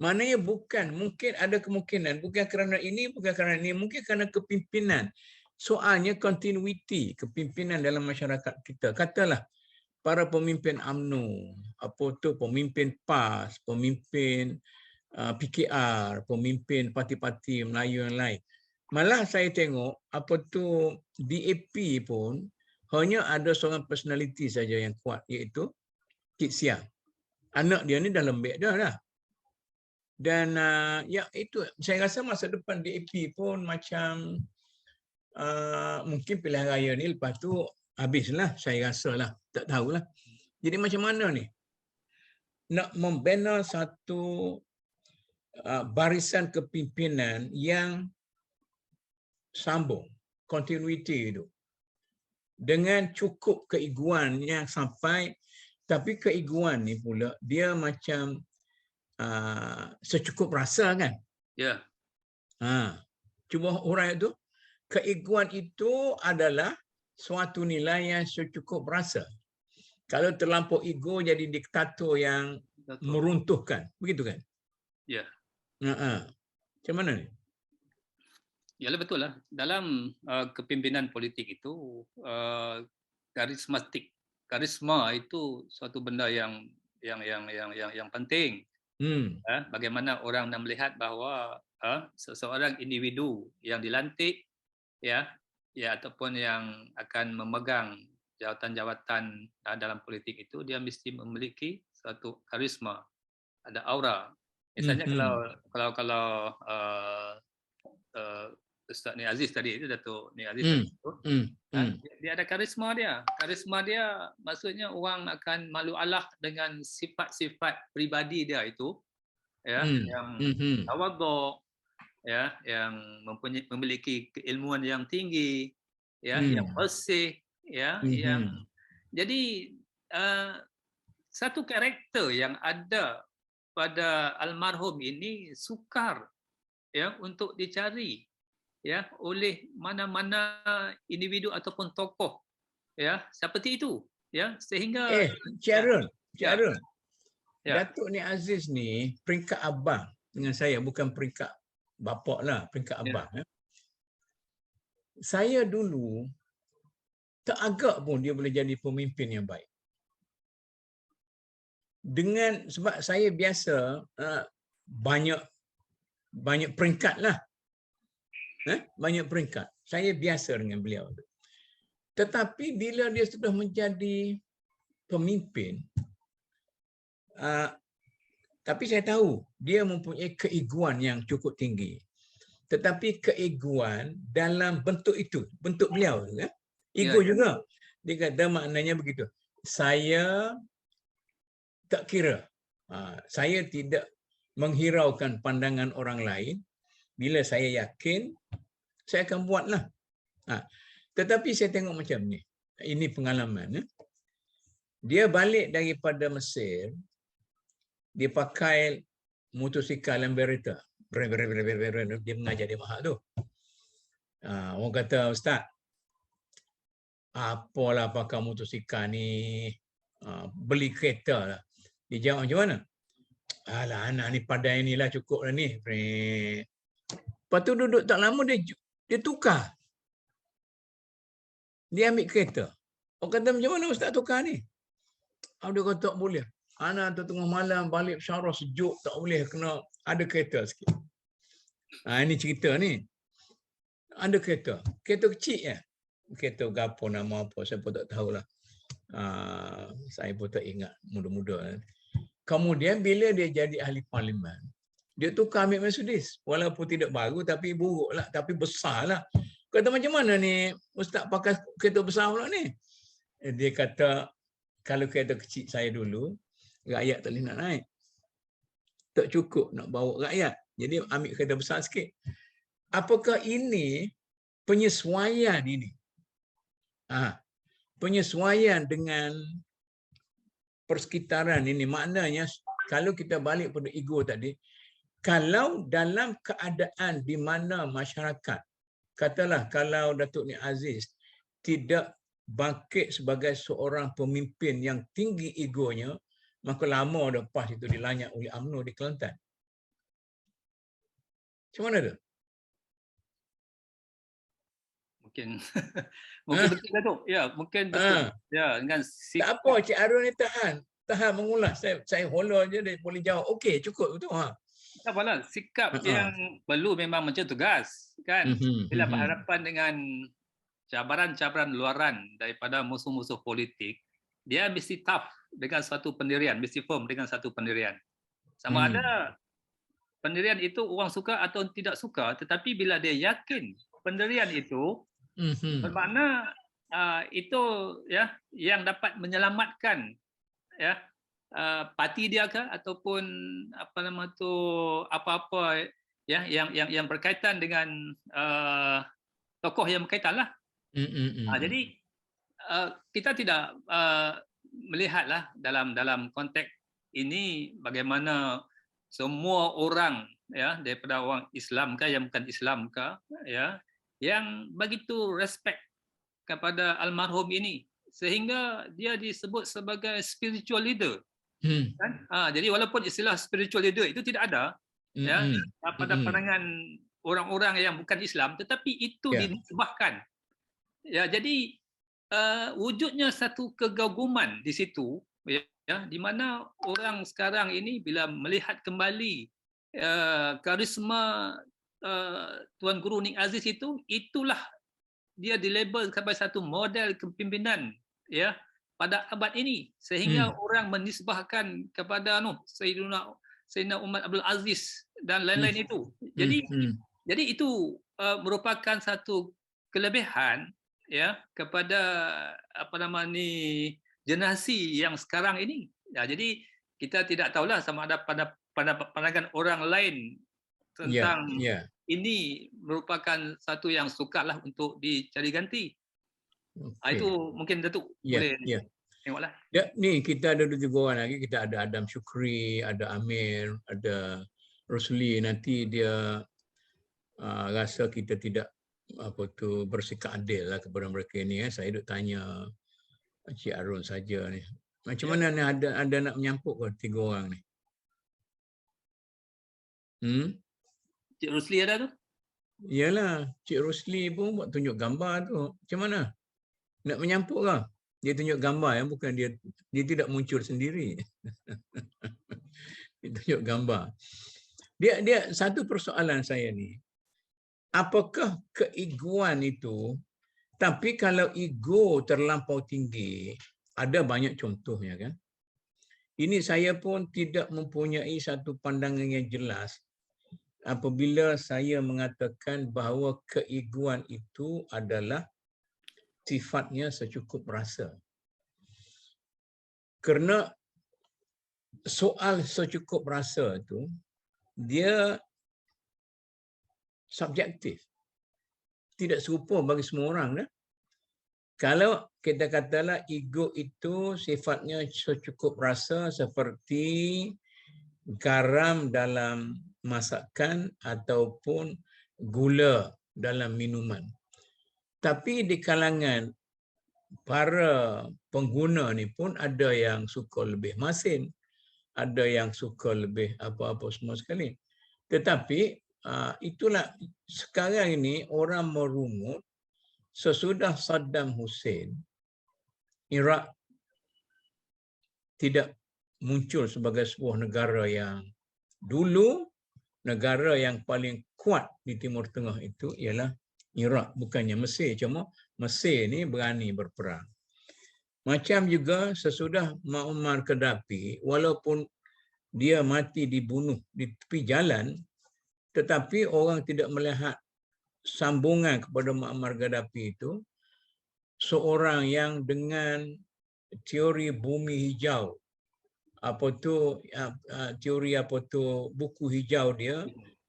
Maknanya mungkin ada kemungkinan bukan kerana ini, mungkin kerana kepimpinan. Soalnya continuity kepimpinan dalam masyarakat kita. Katalah para pemimpin UMNO, pemimpin PAS, pemimpin PKR, pemimpin parti-parti Melayu yang lain. Malah saya tengok DAP pun hanya ada seorang personality saja yang kuat, iaitu Kit Siang. Anak dia ni dah lembek dah. Dan itu saya rasa masa depan DAP pun macam mungkin pilihan raya ni lepas tu habislah, saya rasa lah, tak tahulah. Jadi macam mana ni nak membina satu barisan kepimpinan yang sambung, continuity itu, dengan cukup keegoan yang sampai, tapi keegoan ni pula dia macam secukup rasa, kan? Ya. Cuba urai itu. Keegoan itu adalah suatu nilai yang secukup rasa. Kalau terlampau ego jadi diktator yang meruntuhkan, begitu kan? Ya. Macam mana ni? Yalah betul lah. Dalam kepimpinan politik itu karisma itu suatu benda yang penting. Bagaimana orang nak melihat bahawa seseorang individu yang dilantik ya ataupun yang akan memegang jawatan-jawatan dalam politik itu, dia mesti memiliki suatu karisma, ada aura. Misalnya kalau Ustaz Ni Aziz tadi itu, Datuk Ni Aziz tadi itu, dia ada karisma dia. Karisma dia maksudnya orang akan malu alah dengan sifat-sifat pribadi dia itu, ya, yang tawaduk, ya, yang memiliki keilmuan yang tinggi, ya, yang bersih, ya, yang jadi satu karakter yang ada pada almarhum ini sukar ya untuk dicari ya oleh mana-mana individu ataupun tokoh ya seperti itu ya, sehingga Cik Arun, Datuk Ni Aziz ni peringkat abang dengan saya, bukan peringkat bapak lah, peringkat abang. Saya dulu tak agak pun dia boleh jadi pemimpin yang baik. Sebab saya biasa banyak peringkat lah. Banyak peringkat. Saya biasa dengan beliau. Tetapi bila dia sudah menjadi pemimpin, tapi saya tahu dia mempunyai keegoan yang cukup tinggi. Tetapi keegoan dalam bentuk itu, bentuk beliau, ego juga. Dia kata maknanya begitu. Saya tak kira. Saya tidak menghiraukan pandangan orang lain. Bila saya yakin, saya akan buatlah. Tetapi saya tengok macam ni. Ini pengalaman. Dia balik daripada Mesir, dia pakai motosikal Lambretta. Dia mengajar dia mahal tu. Orang kata, Ustaz, apalah pakai motosikal ni, beli kereta lah. Dia jawab macam mana? Alah, anak ni pandai ni lah, cukup lah ni. Lepas tu duduk tak lama, dia tukar. Dia ambil kereta. Orang kata, macam mana Ustaz tukar ni? Dia kata, tak boleh. Anak tu tengah malam balik Syarah sejuk, tak boleh, kena ada kereta sikit. Ini cerita ni. Ada kereta. Kereta kecil ya. Kereta gapo nama apa, saya pun tak tahulah. Saya pun tak ingat, muda-muda. Kemudian bila dia jadi ahli parlimen, dia tukar ambil Mercedes. Walaupun tidak baru, tapi buruk lah, tapi besar lah. Kata macam mana ni Ustaz pakai kereta besar pula ni? Dia kata, kalau kereta kecil saya dulu, rakyat tak boleh nak naik. Tak cukup nak bawa rakyat. Jadi ambil kereta besar sikit. Apakah ini penyesuaian ini? Penyesuaian dengan persekitaran ini. Maknanya kalau kita balik pada ego tadi, kalau dalam keadaan di mana masyarakat, katalah kalau Datuk Ni Aziz tidak bangkit sebagai seorang pemimpin yang tinggi egonya, maka lama dah pas itu dilanyak oleh UMNO di Kelantan. Macam mana tu? Mungkin betul Datuk. Ya, mungkin betul. Ya, dengan tak apa, Cik Arun ni tahan mengulas. Saya hola je dia boleh jawab. Okey, cukup betul. Tak apalah, sikap yang perlu memang macam tu gas, kan? Bila berhadapan dengan cabaran-cabaran luaran daripada musuh-musuh politik, dia mesti tough dengan satu pendirian, mesti firm dengan satu pendirian. Sama ada pendirian itu orang suka atau tidak suka, tetapi bila dia yakin pendirian itu bermakna itu ya yang dapat menyelamatkan ya parti dia ke ataupun apa-apa ya yang berkaitan dengan tokoh yang berkaitan lah. Jadi kita tidak melihatlah dalam konteks ini bagaimana semua orang ya daripada orang Islam ke yang bukan Islam ke ya yang begitu respect kepada almarhum ini sehingga dia disebut sebagai spiritual leader. Kan? Jadi walaupun istilah spiritual leader itu tidak ada ya pada pandangan orang-orang yang bukan Islam, tetapi itu Ya. dinisbahkan. Ya, jadi wujudnya satu kegaguman di situ, ya, di mana orang sekarang ini bila melihat kembali karisma Tuan Guru Nik Aziz itu, itulah dia dilabel sebagai satu model kepimpinan, ya, pada abad ini, sehingga orang menisbahkan kepada Sayyidina Umar Abdul Aziz dan lain-lain itu. Jadi itu merupakan satu kelebihan, ya, kepada generasi yang sekarang ini. Ya, jadi kita tidak tahulah sama ada pada pandangan orang lain tentang ini merupakan satu yang sukarlah untuk dicari ganti. Itu mungkin Datuk boleh tengoklah. Ya, ni kita ada 2-3 orang lagi. Kita ada Adam Syukri, ada Amir, ada Rosli. Nanti dia rasa kita tidak bersikap adil lah kepada mereka ni. Saya duk tanya Cik Arun saja ni. Macam mana ni ada nak menyampuk ke 3 orang ni? Cik Rosli ada tu? Yalah, Cik Rosli pun buat tunjuk gambar tu. Macam mana? Nak menyampuk ke? Dia tunjuk gambar yang bukan dia tidak muncul sendiri. Dia tunjuk gambar. Dia satu persoalan saya ni. Apakah keegoan itu? Tapi kalau ego terlampau tinggi, ada banyak contohnya kan. Ini saya pun tidak mempunyai satu pandangan yang jelas apabila saya mengatakan bahawa keegoan itu adalah sifatnya secukup rasa. Kerana soal secukup rasa itu dia subjektif. Tidak serupa bagi semua orang dah. Kalau kita katalah ego itu sifatnya secukup rasa seperti garam dalam masakan ataupun gula dalam minuman. Tapi di kalangan para pengguna ni pun ada yang suka lebih masin, ada yang suka lebih apa-apa semua sekali. Tetapi itulah sekarang ini orang merungut sesudah Saddam Hussein, Iraq tidak muncul sebagai sebuah negara yang dulu negara yang paling kuat di Timur Tengah itu ialah Iraq, bukannya Mesir. Cuma Mesir ni berani berperang. Macam juga sesudah Muammar Gaddafi, walaupun dia mati dibunuh di tepi jalan, tetapi orang tidak melihat sambungan kepada Muammar Gaddafi itu, seorang yang dengan teori bumi hijau, buku hijau dia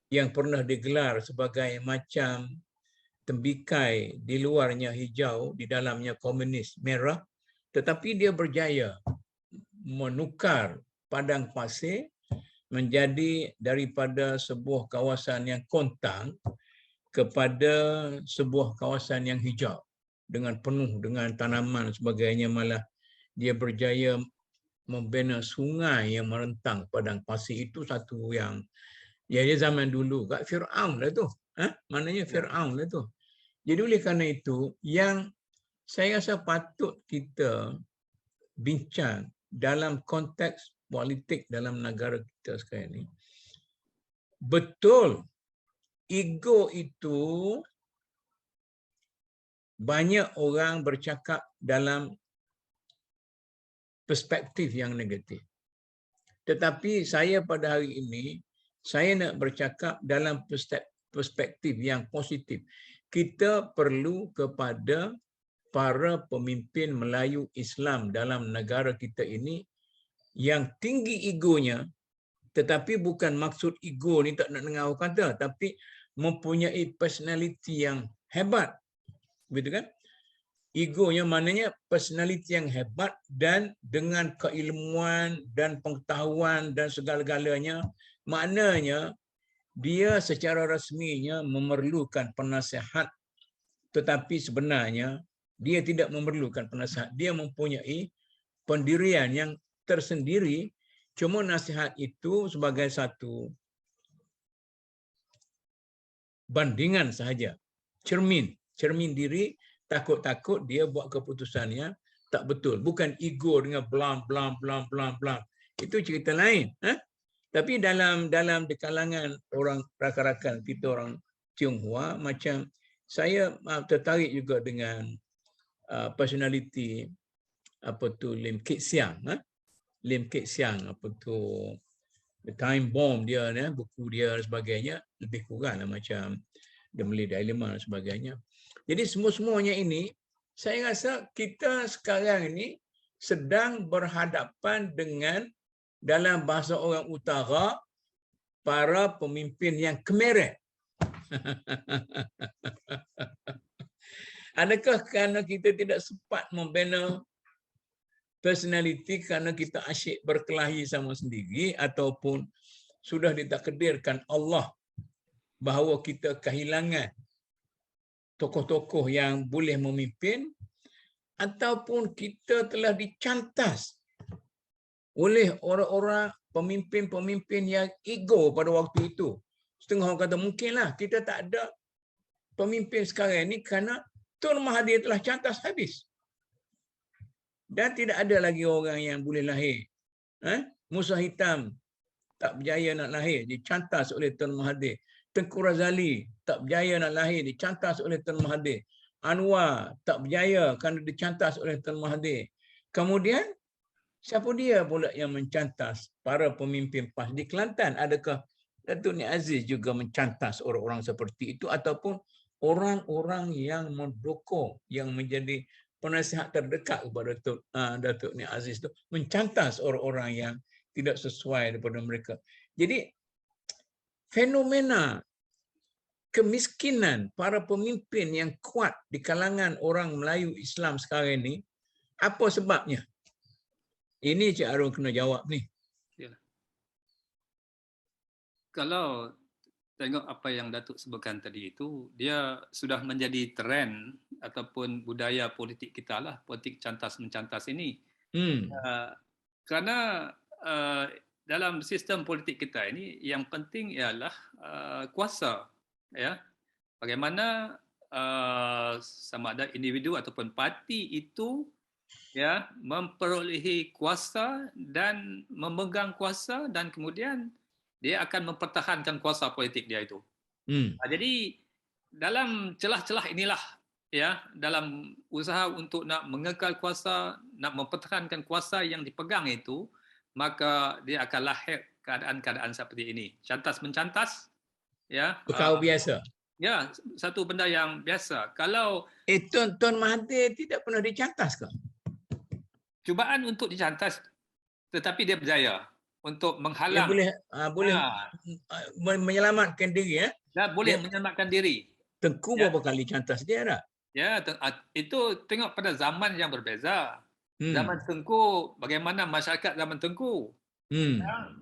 yang pernah digelar sebagai macam tembikai, di luarnya hijau, di dalamnya komunis merah, tetapi dia berjaya menukar padang pasir menjadi daripada sebuah kawasan yang kontang kepada sebuah kawasan yang hijau dengan penuh dengan tanaman sebagainya. Malah dia berjaya membina sungai yang merentang padang pasir. Itu satu yang dia zaman dulu kat Firaun lah tu. Maknanya Firaun lah tu. Jadi oleh kerana itu yang saya rasa patut kita bincang dalam konteks politik dalam negara kita sekarang ni. Betul, ego itu banyak orang bercakap dalam perspektif yang negatif. Tetapi saya pada hari ini, saya nak bercakap dalam perspektif yang positif. Kita perlu kepada para pemimpin Melayu Islam dalam negara kita ini yang tinggi egonya, tetapi bukan maksud ego ni tak nak dengar orang kata, tapi mempunyai personality yang hebat. Betul kan? Egonya maknanya personality yang hebat dan dengan keilmuan dan pengetahuan dan segala-galanya, maknanya dia secara rasminya memerlukan penasihat, tetapi sebenarnya dia tidak memerlukan penasihat. Dia mempunyai pendirian yang tersendiri, cuma nasihat itu sebagai satu bandingan sahaja. Cermin diri, takut-takut dia buat keputusannya tak betul. Bukan ego dengan blam. Itu cerita lain. Tapi dalam di kalangan orang rakan-rakan kita orang Tionghoa, macam saya tertarik juga dengan personality Lim Kit Siang. Lim Kit Siang The Time Bomb dia, buku dia dan sebagainya, lebih kurang macam The Malay Dilemma dan sebagainya. Jadi semua-semuanya ini, saya rasa kita sekarang ini sedang berhadapan dengan, dalam bahasa orang utara, para pemimpin yang kemeret. Adakah kerana kita tidak sempat membina personality kerana kita asyik berkelahi sama sendiri, ataupun sudah ditakdirkan Allah bahawa kita kehilangan tokoh-tokoh yang boleh memimpin, ataupun kita telah dicantas oleh orang-orang pemimpin-pemimpin yang ego pada waktu itu. Setengah orang kata mungkinlah kita tak ada pemimpin sekarang ini kerana Tun Mahathir telah cantas habis. Dan tidak ada lagi orang yang boleh lahir. Musa Hitam tak berjaya nak lahir, dicantas oleh Tun Mahathir. Tengku Razali tak berjaya nak lahir, dicantas oleh Tun Mahathir. Anwar tak berjaya kerana dicantas oleh Tun Mahathir. Kemudian siapa dia pula yang mencantas para pemimpin PAS di Kelantan? Adakah Datuk Ni Aziz juga mencantas orang-orang seperti itu, ataupun orang-orang yang mendukung, yang menjadi penasihat terdekat kepada Datuk Ni Aziz itu mencantas orang-orang yang tidak sesuai daripada mereka? Jadi fenomena kemiskinan para pemimpin yang kuat di kalangan orang Melayu Islam sekarang ini, apa sebabnya? Ini Cik Arun kena jawab ni. Yalah. Kalau tengok apa yang Datuk sebutkan tadi itu, dia sudah menjadi trend ataupun budaya politik kita lah, politik cantas-mencantas ini. Kerana dalam sistem politik kita ini, yang penting ialah kuasa. Ya, bagaimana sama ada individu ataupun parti itu memperolehi kuasa dan memegang kuasa, dan kemudian dia akan mempertahankan kuasa politik dia itu. Jadi dalam celah-celah inilah, dalam usaha untuk nak mengekal kuasa, nak mempertahankan kuasa yang dipegang itu, maka dia akan lahir keadaan-keadaan seperti ini. Cantas-mencantas, perkara biasa. Ya, satu benda yang biasa. Kalau Tun Mahathir tidak pernah dicantas ke? Cubaan untuk dicantas, tetapi dia berjaya untuk menghalang. Dia boleh menyelamatkan diri. Dan boleh menyelamatkan diri. Tengku berapa kali cantas dia dah? Ya, itu tengok pada zaman yang berbeza. Zaman Tengku, bagaimana masyarakat zaman Tengku.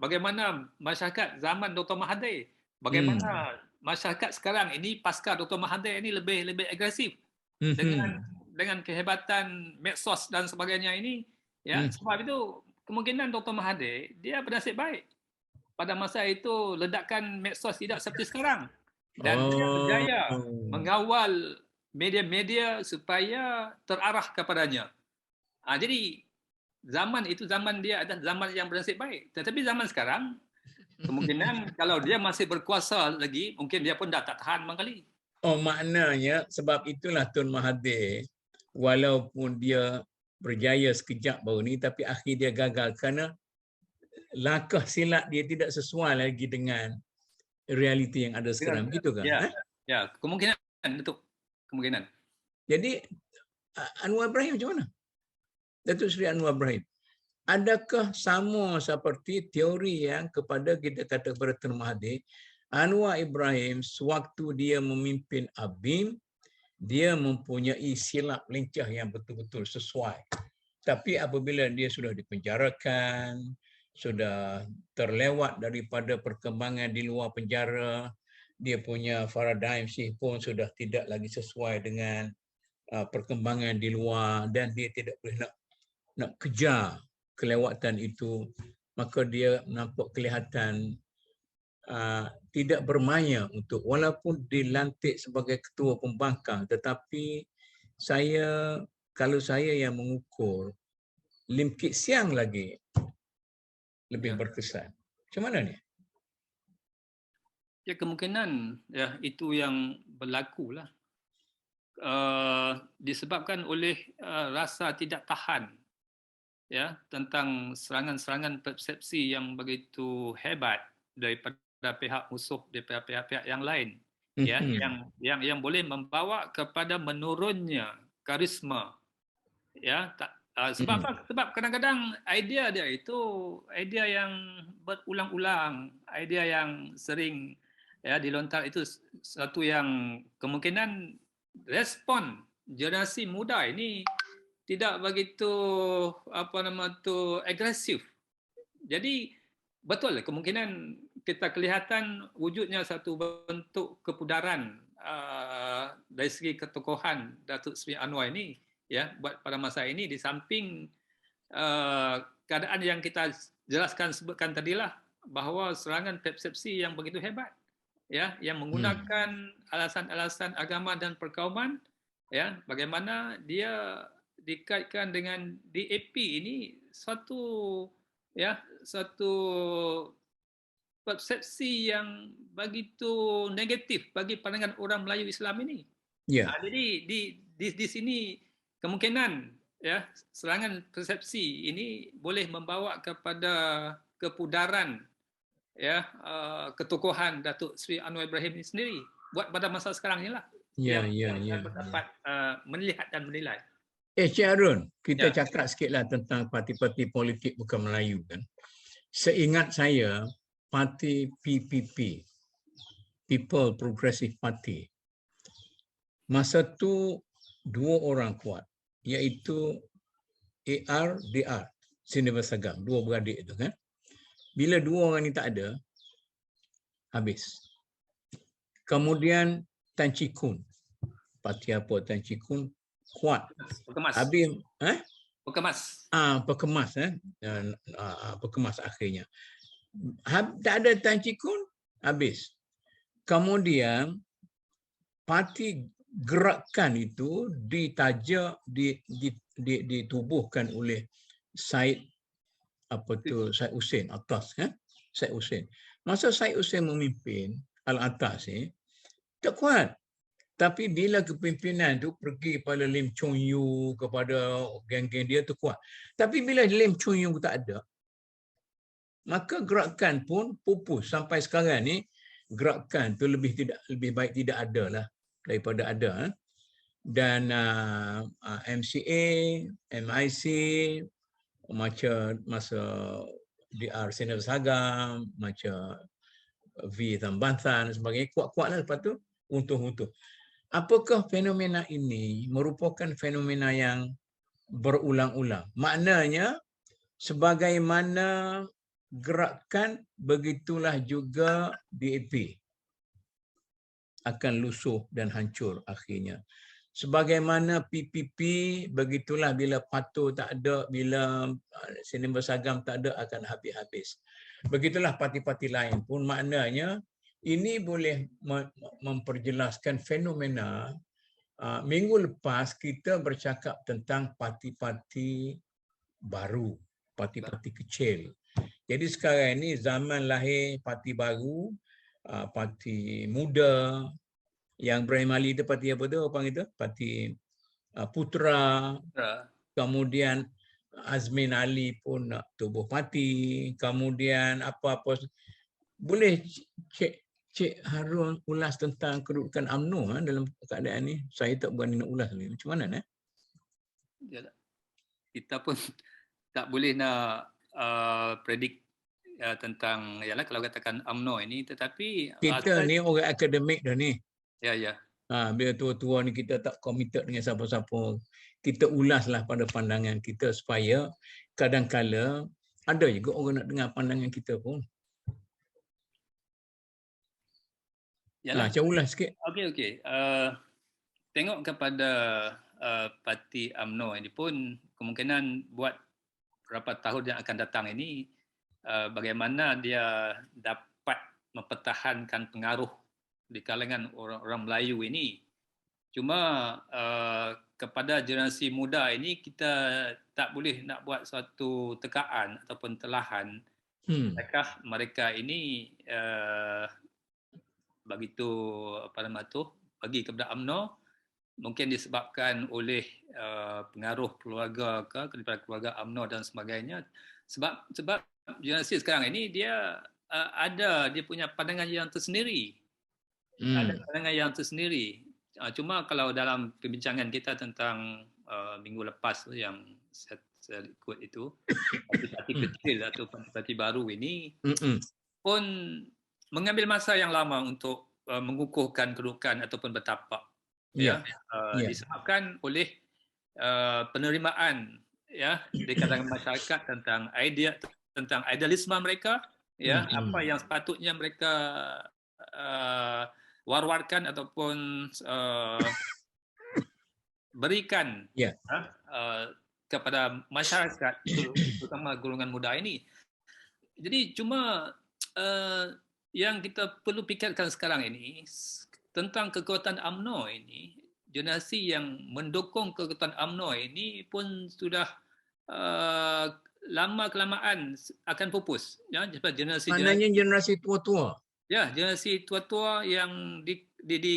Bagaimana masyarakat zaman Dr. Mahathir. Bagaimana masyarakat sekarang ini pasca Dr. Mahathir ini lebih agresif. Dengan kehebatan medsos dan sebagainya ini. Sebab itu kemungkinan Dr. Mahathir dia bernasib baik. Pada masa itu ledakan medsos tidak seperti sekarang. Dan dia berjaya mengawal media-media supaya terarah kepadanya. Jadi zaman itu, zaman dia adalah zaman yang bernasib baik. Tetapi zaman sekarang, kemungkinan kalau dia masih berkuasa lagi, mungkin dia pun dah tak tahan mengkali. Maknanya sebab itulah Tun Mahathir, walaupun dia berjaya sekejap baru ni, tapi akhir dia gagal kerana langkah silap dia tidak sesuai lagi dengan realiti yang ada sekarang. Begitu kan? Ya, kemungkinan betul. Kemungkinan. Jadi Anwar Ibrahim macam mana? Datuk Seri Anwar Ibrahim, adakah sama seperti teori yang kepada kita kata kepada Tun Mahathir? Anwar Ibrahim sewaktu dia memimpin ABIM, dia mempunyai silap lincah yang betul-betul sesuai. Tapi apabila dia sudah dipenjarakan, sudah terlewat daripada perkembangan di luar penjara, dia punya paradigm shift pun sudah tidak lagi sesuai dengan perkembangan di luar, dan dia tidak boleh nak kejar kelewatan itu, maka dia nampak kelihatan tidak bermaya untuk, walaupun dilantik sebagai ketua pembangkang, tetapi kalau saya yang mengukur, Lim Kit Siang lagi lebih berkesan. Macam mana ni? Ya, kemungkinan ya itu yang berlaku lah. Disebabkan oleh rasa tidak tahan ya tentang serangan-serangan persepsi yang begitu hebat daripada pihak musuh, daripada pihak-pihak yang lain ya, yang boleh membawa kepada menurunnya karisma ya. Sebab apa? Sebab kadang-kadang idea dia itu idea yang berulang-ulang, idea yang sering ya dilontar, itu satu yang kemungkinan respon generasi muda ini tidak begitu agresif. Jadi betul kemungkinan kita kelihatan wujudnya satu bentuk kepudaran dari segi ketokohan Datuk Seri Anwar ini ya buat pada masa ini, di samping keadaan yang kita sebutkan tadilah, bahawa serangan persepsi yang begitu hebat ya, yang menggunakan alasan-alasan agama dan perkauman ya, bagaimana dia dikaitkan dengan DAP ini satu persepsi yang begitu negatif bagi pandangan orang Melayu Islam ini. Jadi di sini kemungkinan ya serangan persepsi ini boleh membawa kepada kepudaran ya ketokohan Datuk Seri Anwar Ibrahim ini sendiri buat pada masa sekarang inilah yang dapat melihat dan menilai. Cik Harun, kita cakap sikitlah tentang parti-parti politik bukan Melayu kan. Seingat saya, parti PPP, People Progressive Party, masa tu 2 orang kuat, iaitu AR/DR, Senior Sagam, 2 beradik itu kan. Bila 2 orang ni tak ada, habis. Kemudian Tan Chee Koon, parti apa Tan Chee Koon kuat. Habis Perkemas Perkemas akhirnya. Tak ada Tan Chee Koon, habis. Kemudian parti gerakan itu ditubuhkan oleh Syed Hussein Atas Syed Hussein. Masa Syed Hussein memimpin Al-Atas tak kuat. Tapi bila kepimpinan tu pergi pada Lim Chong Yu, kepada geng-geng dia tu kuat. Tapi bila Lim Chong Yu tak ada, maka gerakan pun pupus. Sampai sekarang ni gerakan tu lebih baik tidak ada lah daripada ada. Dan MCA, MIC, macam masa DR Senior Sagam, macam V Tambantan dan sebagainya, kuat-kuat lah lepas tu untung-untung. Apakah fenomena ini merupakan fenomena yang berulang-ulang? Maknanya sebagaimana gerakan, begitulah juga DAP akan lusuh dan hancur akhirnya. Sebagaimana PPP, begitulah bila PATU tak ada, bila Sdn Bersagam tak ada, akan habis-habis. Begitulah parti-parti lain pun, maknanya ini boleh memperjelaskan fenomena. Minggu lepas kita bercakap tentang parti-parti baru, parti-parti kecil. Jadi sekarang ini zaman lahir parti baru, parti muda. Yang Ibrahim Ali itu parti apa tu? Apa itu? Parti Putra. Kemudian Azmin Ali pun nak tubuh parti. Kemudian apa-apa. Boleh Cik Harun ulas tentang kedudukan UMNO dalam keadaan ni? Saya tak berani nak ulas ni. Macam mana? Kita pun tak boleh nak predict tentang kalau katakan UMNO ini, tetapi kita ni orang akademik dah ni. Ya. Bila tua-tua ni kita tak committed dengan siapa-siapa. Kita ulaslah pada pandangan kita supaya kadang-kala ada juga orang nak dengar pandangan kita pun. Macam ulas sikit. Okey. Tengok kepada parti UMNO ini pun kemungkinan buat beberapa tahun yang akan datang ini, bagaimana dia dapat mempertahankan pengaruh di kalangan orang Melayu ini. Cuma kepada generasi muda ini kita tak boleh nak buat suatu tekaan ataupun telahan adakah mereka ini begitu bagi kepada UMNO mungkin disebabkan oleh pengaruh keluarga daripada keluarga UMNO dan sebagainya, sebab generasi sekarang ini dia ada dia punya pandangan yang tersendiri. Ada pandangan yang tersendiri. Cuma kalau dalam perbincangan kita tentang minggu lepas tu yang saya ikut itu, parti kecil atau parti baru ini pun mengambil masa yang lama untuk mengukuhkan kedudukan ataupun bertapak. Disebabkan oleh penerimaan di kalangan masyarakat tentang idealisme mereka, apa yang sepatutnya mereka war-warkan ataupun berikan kepada masyarakat, terutama golongan muda ini. Jadi cuma yang kita perlu fikirkan sekarang ini tentang kekuatan UMNO ini, generasi yang mendukung kekuatan UMNO ini pun sudah lama-kelamaan akan pupus. Maknanya generasi tua-tua. Ya, generasi tua-tua yang di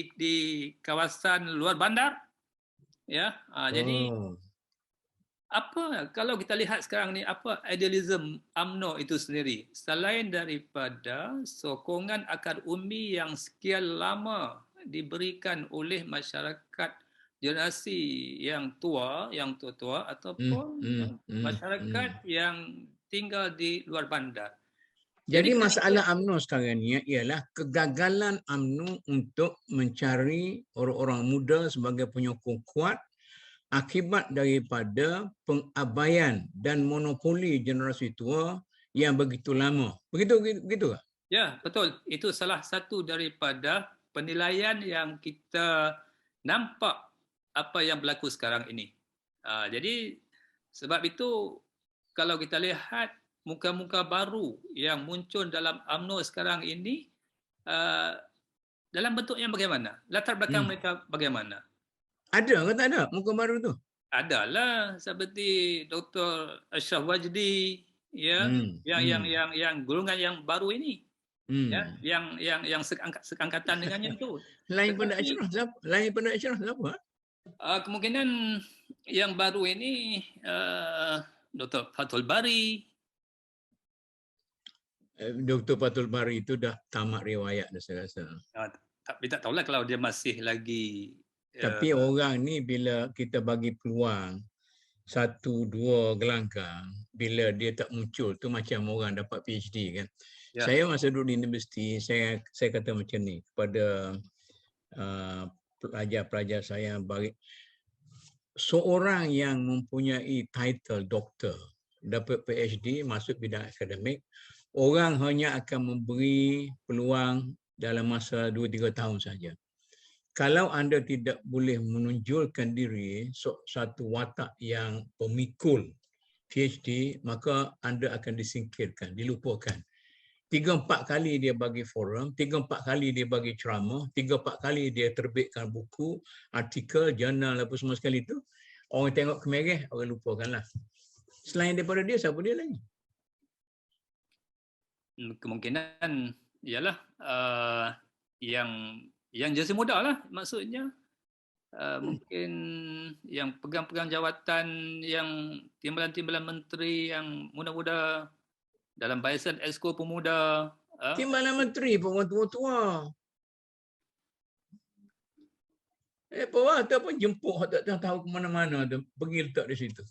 kawasan luar bandar. Jadi apa kalau kita lihat sekarang ni, apa idealism UMNO itu sendiri selain daripada sokongan akar umbi yang sekian lama diberikan oleh masyarakat generasi yang tua ataupun masyarakat yang tinggal di luar bandar. Jadi masalah UMNO sekarang ni ialah kegagalan UMNO untuk mencari orang-orang muda sebagai penyokong kuat akibat daripada pengabaian dan monopoli generasi tua yang begitu lama. Begitu kah? Ya, betul. Itu salah satu daripada penilaian yang kita nampak apa yang berlaku sekarang ini. Jadi sebab itu kalau kita lihat muka-muka baru yang muncul dalam UMNO sekarang ini, dalam bentuk yang bagaimana? Latar belakang mereka bagaimana? Ada ke tak ada muka baru tu? Adalah, seperti Dr. Ashraf Wajdi, yang golongan yang baru ini, yang sekangkatan dengannya tu. Lain pada Ashraf siapa? Kemungkinan yang baru ini Dr. Fathul Bari. Dr. Fathul Bari itu dah tamat riwayat dah saya rasa. Tapi tak tahulah kalau dia masih lagi. Tapi orang ni bila kita bagi peluang 1-2 gelanggang, bila dia tak muncul tu macam orang dapat PhD kan. Saya masa duduk di universiti, saya kata macam ni kepada pelajar-pelajar saya, bagi seorang yang mempunyai title doktor, dapat PhD, masuk bidang akademik, orang hanya akan memberi peluang dalam masa 2-3 tahun saja. Kalau anda tidak boleh menunjukkan diri satu watak yang pemikul PhD, maka anda akan disingkirkan, dilupakan. 3-4 kali dia bagi forum, 3-4 kali dia bagi ceramah, 3-4 kali dia terbitkan buku, artikel, jurnal apa semua sekali tu, orang tengok kemerah, orang lupakanlah. Selain daripada dia, siapa dia lagi? Kemungkinan ialah yang generasi muda lah, maksudnya mungkin yang pegang-pegang jawatan, yang timbalan-timbalan menteri yang muda-muda dalam Barisan Exco Pemuda. Timbalan menteri pun orang tua-tua. Ataupun jemput tak tahu ke mana-mana tu, pergi letak di situ.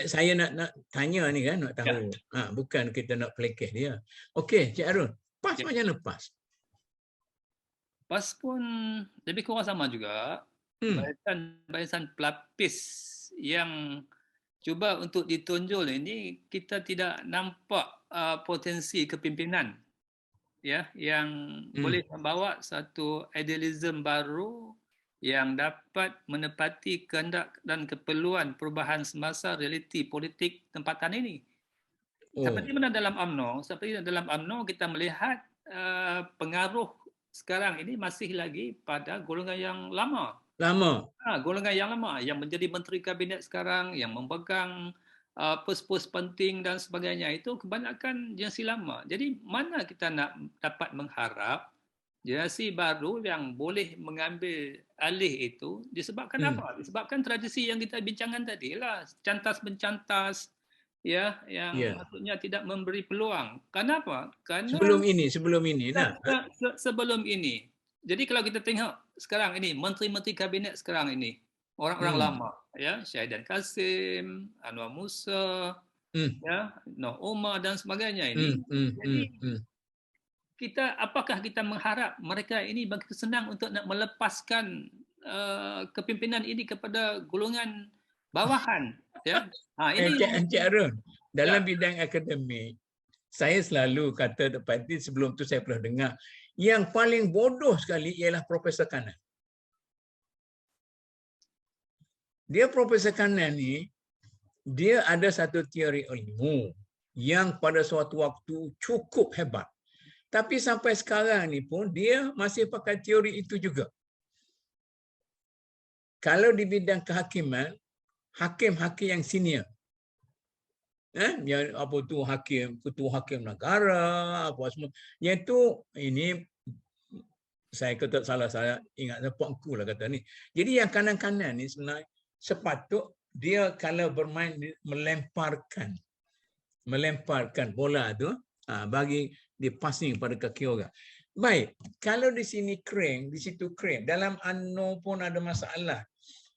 Saya nak tanya ni kan, nak tahu. Bukan kita nak pelekeh dia. Okey, Cik Arun, PAS macam mana PAS? PAS pun lebih kurang sama juga. Barisan pelapis yang cuba untuk ditonjol ini, kita tidak nampak potensi kepimpinan yang boleh membawa satu idealism baru yang dapat menepati kehendak dan keperluan perubahan semasa realiti politik tempatan ini. Seperti mana dalam UMNO kita melihat pengaruh sekarang ini masih lagi pada golongan yang lama. Lama. Golongan yang lama yang menjadi menteri kabinet sekarang, yang memegang pos-pos penting dan sebagainya itu kebanyakan generasi lama. Jadi mana kita nak dapat mengharap generasi baru yang boleh mengambil alih itu disebabkan apa? Disebabkan tradisi yang kita bincangkan tadi lah, cantas-mencantas, ya, yang maksudnya tidak memberi peluang. Kenapa? Karena sebelum ini nah. Sebelum ini. Jadi kalau kita tengok sekarang ini menteri-menteri kabinet sekarang ini orang-orang lama, ya, Syahidan Kasim, Anwar Musa, ya, Noh Omar dan sebagainya ini. Jadi apakah kita mengharap mereka ini begitu senang untuk nak melepaskan kepimpinan ini kepada golongan bawahan, ya? Ini Encik Arun, dalam bidang akademik, saya selalu kata depan ini, sebelum tu saya pernah dengar, yang paling bodoh sekali ialah Profesor Kanan. Dia Profesor Kanan ni, dia ada satu teori ilmu yang pada suatu waktu cukup hebat. Tapi sampai sekarang ni pun dia masih pakai teori itu juga. Kalau di bidang kehakiman, hakim-hakim yang senior, yang apa tu ketua hakim negara, apa semua, yang tu ini saya kata salah, saya ingat puakku lah kata ni. Jadi yang kanan-kanan ni sebenarnya sepatut dia kalau bermain melemparkan bola tu bagi dia passing pada kaki orang. Baik, kalau di sini kering, di situ kering, dalam UMNO pun ada masalah,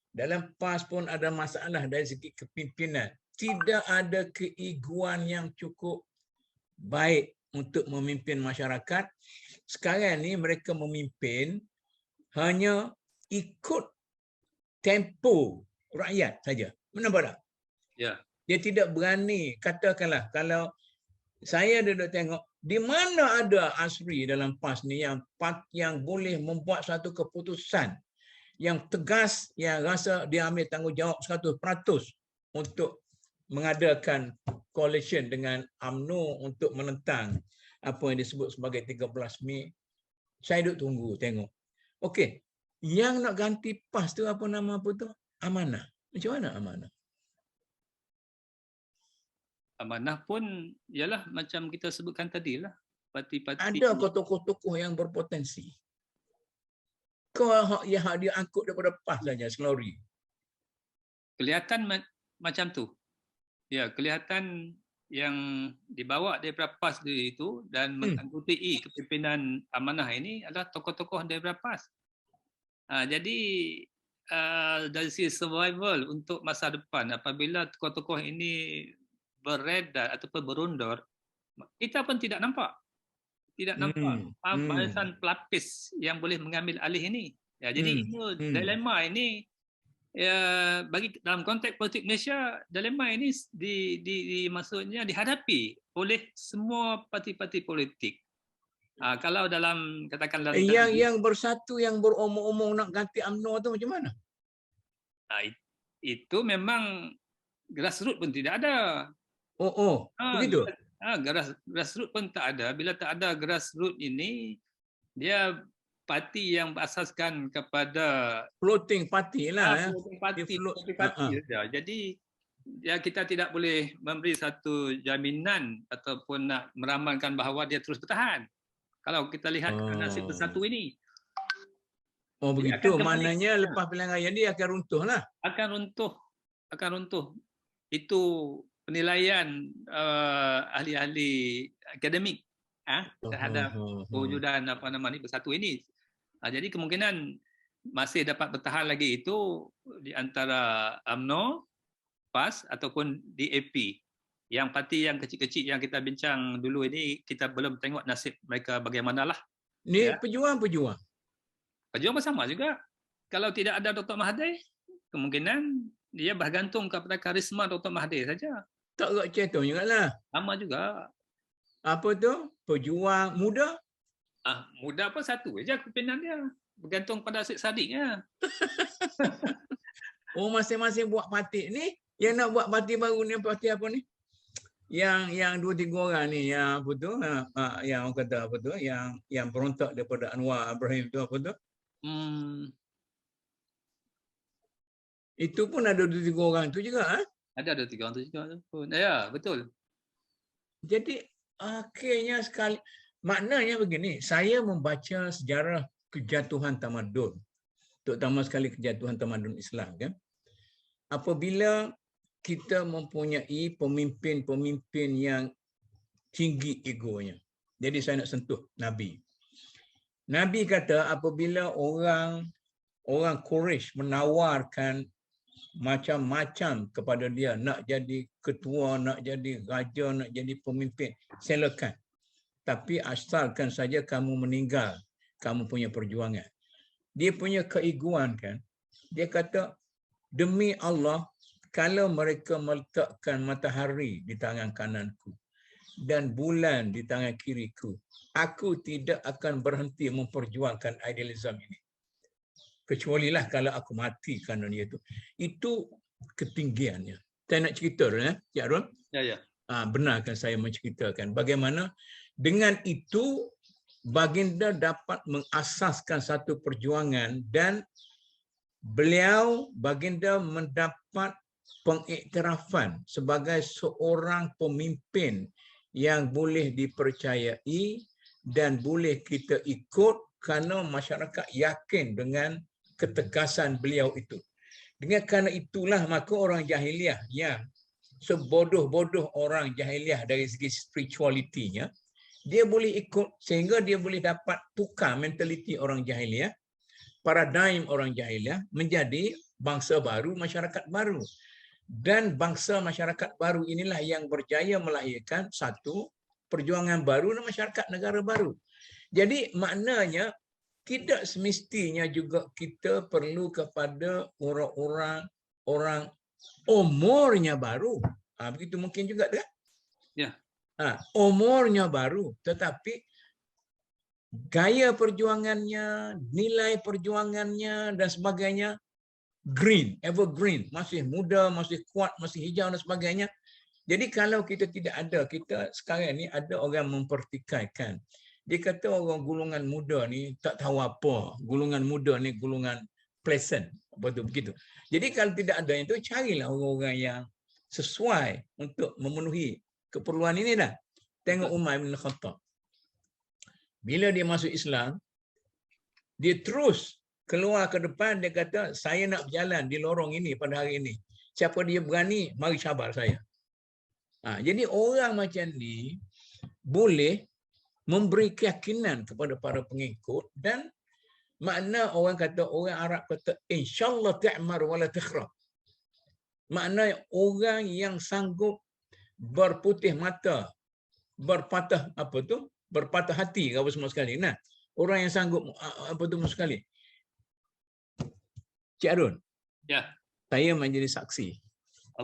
dalam PAS pun ada masalah dari segi kepimpinan. Tidak ada keegoan yang cukup baik untuk memimpin masyarakat. Sekarang ni mereka memimpin hanya ikut tempo rakyat saja. Nampak tak? Ya. Dia tidak berani, katakanlah kalau saya duduk tengok di mana ada Asri dalam PAS ni yang boleh membuat satu keputusan yang tegas, yang rasa dia ambil tanggungjawab 100% untuk mengadakan coalition dengan UMNO untuk menentang apa yang disebut sebagai 13 Mei. Saya duduk tunggu tengok. Okey, yang nak ganti PAS tu apa nama apa tu? Amanah. Macam mana Amanah? Amanah pun ialah macam kita sebutkan tadi lah. Parti-parti. Ada tokoh-tokoh yang berpotensi. Kau yang dia angkut daripada PAS saja, selori. Kelihatan macam tu. Ya, kelihatan yang dibawa daripada PAS itu dan mengangkuti kepimpinan Amanah ini adalah tokoh-tokoh daripada PAS. Jadi dari sisi survival untuk masa depan, apabila tokoh-tokoh ini beredar ataupun berundur, kita pun tidak nampak. Tidak nampak barisan pelapis yang boleh mengambil alih ini. Ya, jadi itu dilema ini. Ya, bagi dalam konteks politik Malaysia, dilema ini maksudnya dihadapi oleh semua parti-parti politik. Kalau dalam katakanlah yang bersatu, yang beromong-omong nak ganti UMNO tu macam mana? Itu memang grassroots pun tidak ada. Begitu. Grassroots pun tak ada. Bila tak ada grassroots ini, dia parti yang berasaskan kepada floating party lah. Floating party saja. Jadi ya, kita tidak boleh memberi satu jaminan ataupun nak meramalkan bahawa dia terus bertahan. Kalau kita lihat nasib bersatu ini. Oh begitu, maknanya lepas pilihan raya dia akan runtuh lah. Akan runtuh. Itu penilaian ahli-ahli akademik terhadap kewujudan bersatu ini. Jadi kemungkinan masih dapat bertahan lagi itu di antara UMNO, PAS ataupun DAP. Yang parti yang kecil-kecil yang kita bincang dulu ini, kita belum tengok nasib mereka bagaimanalah. Ni pejuang-pejuang. Pejuang bersama juga. Kalau tidak ada Dr. Mahathir, kemungkinan dia bergantung kepada karisma Dr. Mahathir saja. Tak agak ceto juga lah. Sama juga. Apa tu? Pejuang muda? Muda pun satu saja kepimpinan dia. Bergantung pada Syed Saddiqnya. Masing-masing buat parti ni. Yang nak buat parti baru ni, parti apa ni? yang 2-3 orang ni yang apa tu, yang orang kata apa tu, yang berontak daripada Anwar Ibrahim tu apa tu? Itu pun ada 2-3 orang tu juga. Ada 3 orang tu juga pun. Ya, betul. Jadi akhirnya sekali, maknanya begini, saya membaca sejarah kejatuhan tamadun, terutama sekali kejatuhan tamadun Islam kan. Apabila kita mempunyai pemimpin-pemimpin yang tinggi egonya. Jadi saya nak sentuh Nabi. Nabi kata apabila orang Quraisy menawarkan macam-macam kepada dia, nak jadi ketua, nak jadi raja, nak jadi pemimpin, silakan. Tapi asalkan saja kamu meninggal, kamu punya perjuangan. Dia punya keegoan kan. Dia kata, demi Allah, kalau mereka meletakkan matahari di tangan kananku dan bulan di tangan kiriku, aku tidak akan berhenti memperjuangkan idealisme ini. Kecualilah kalau aku mati kerana dia itu. Itu ketinggiannya. Saya nak cerita, Cik Arun. Ya. Benarkan saya menceritakan bagaimana dengan itu baginda dapat mengasaskan satu perjuangan dan baginda mendapat pengiktirafan sebagai seorang pemimpin yang boleh dipercayai dan boleh kita ikut kerana masyarakat yakin dengan ketegasan beliau itu. Dengan kerana itulah maka orang jahiliah yang sebodoh-bodoh orang jahiliah dari segi spiritualitinya, dia boleh ikut sehingga dia boleh dapat tukar mentaliti orang jahiliah, paradigm orang jahiliah menjadi bangsa baru, masyarakat baru. Dan bangsa masyarakat baru inilah yang berjaya melahirkan satu perjuangan baru dan masyarakat negara baru. Jadi maknanya tidak semestinya juga kita perlu kepada orang umurnya baru. Begitu mungkin juga kan? Ya. Umurnya baru, tetapi gaya perjuangannya, nilai perjuangannya dan sebagainya green, evergreen, masih muda, masih kuat, masih hijau dan sebagainya. Jadi kalau kita tidak ada, kita sekarang ni ada orang mempertikaikan. Dia kata orang golongan muda ni tak tahu apa. Golongan muda ni golongan pleasant. Betul begitu. Jadi kalau tidak ada itu, carilah orang-orang yang sesuai untuk memenuhi keperluan ini dah. Tengok Umar bin Khattab. Bila dia masuk Islam, dia terus keluar ke depan, dia kata, saya nak berjalan di lorong ini pada hari ini. Siapa dia berani, mari cabar saya. Jadi orang macam ni boleh memberi keyakinan kepada para pengikut dan makna orang kata, orang Arab kata, insyaAllah ta'mar wala takhrab. Makna orang yang sanggup berputih mata, berpatah hati apa semua sekali. Nah, orang yang sanggup semua sekali. Cik Arun, Ya. saya menjadi saksi.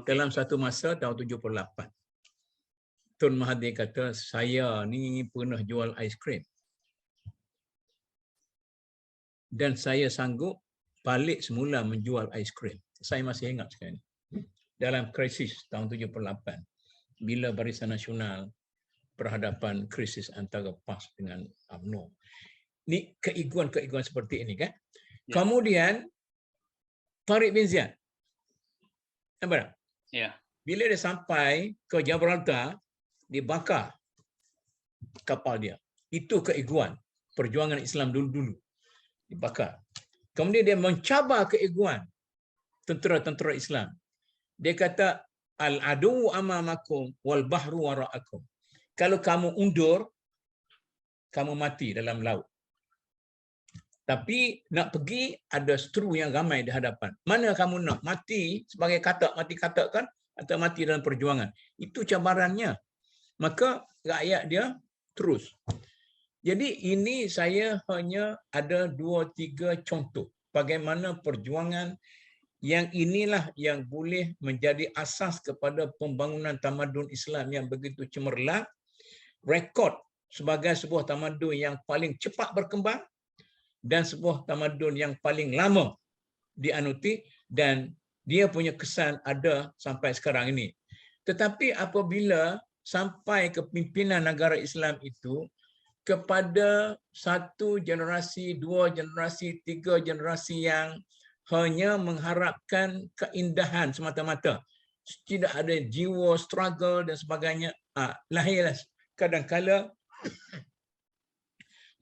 Dalam satu masa tahun 78. Tun Mahathir kata, saya ni pernah jual aiskrim. Dan saya sanggup balik semula menjual aiskrim. Saya masih ingat sekarang. Dalam krisis tahun 78. Bila Barisan Nasional berhadapan krisis antara PAS dengan UMNO. Ini keegoan-keegoan seperti ini kan. Ya. Kemudian Tariq bin Ziyad. Nampak tak? Ya. Bila dia sampai ke Gibraltar, dibakar kapal dia. Itu keegoan perjuangan Islam dulu-dulu. Dibakar. Kemudian dia mencabar keegoan tentera-tentera Islam. Dia kata, al-adu amamakum wal bahru wara'akum. Kalau kamu undur, kamu mati dalam laut. Tapi nak pergi, ada seteru yang ramai di hadapan. Mana kamu nak? Mati sebagai katak, mati katak kan? Atau mati dalam perjuangan. Itu cabarannya. Maka rakyat dia terus. Jadi ini saya hanya ada 2-3 contoh. Bagaimana perjuangan yang inilah yang boleh menjadi asas kepada pembangunan tamadun Islam yang begitu cemerlang. Rekod sebagai sebuah tamadun yang paling cepat berkembang. Dan sebuah tamadun yang paling lama dianuti dan dia punya kesan ada sampai sekarang ini. Tetapi apabila sampai kepimpinan negara Islam itu kepada satu generasi, dua generasi, tiga generasi yang hanya mengharapkan keindahan semata-mata. Tidak ada jiwa struggle dan sebagainya. Lahirlah kadang-kala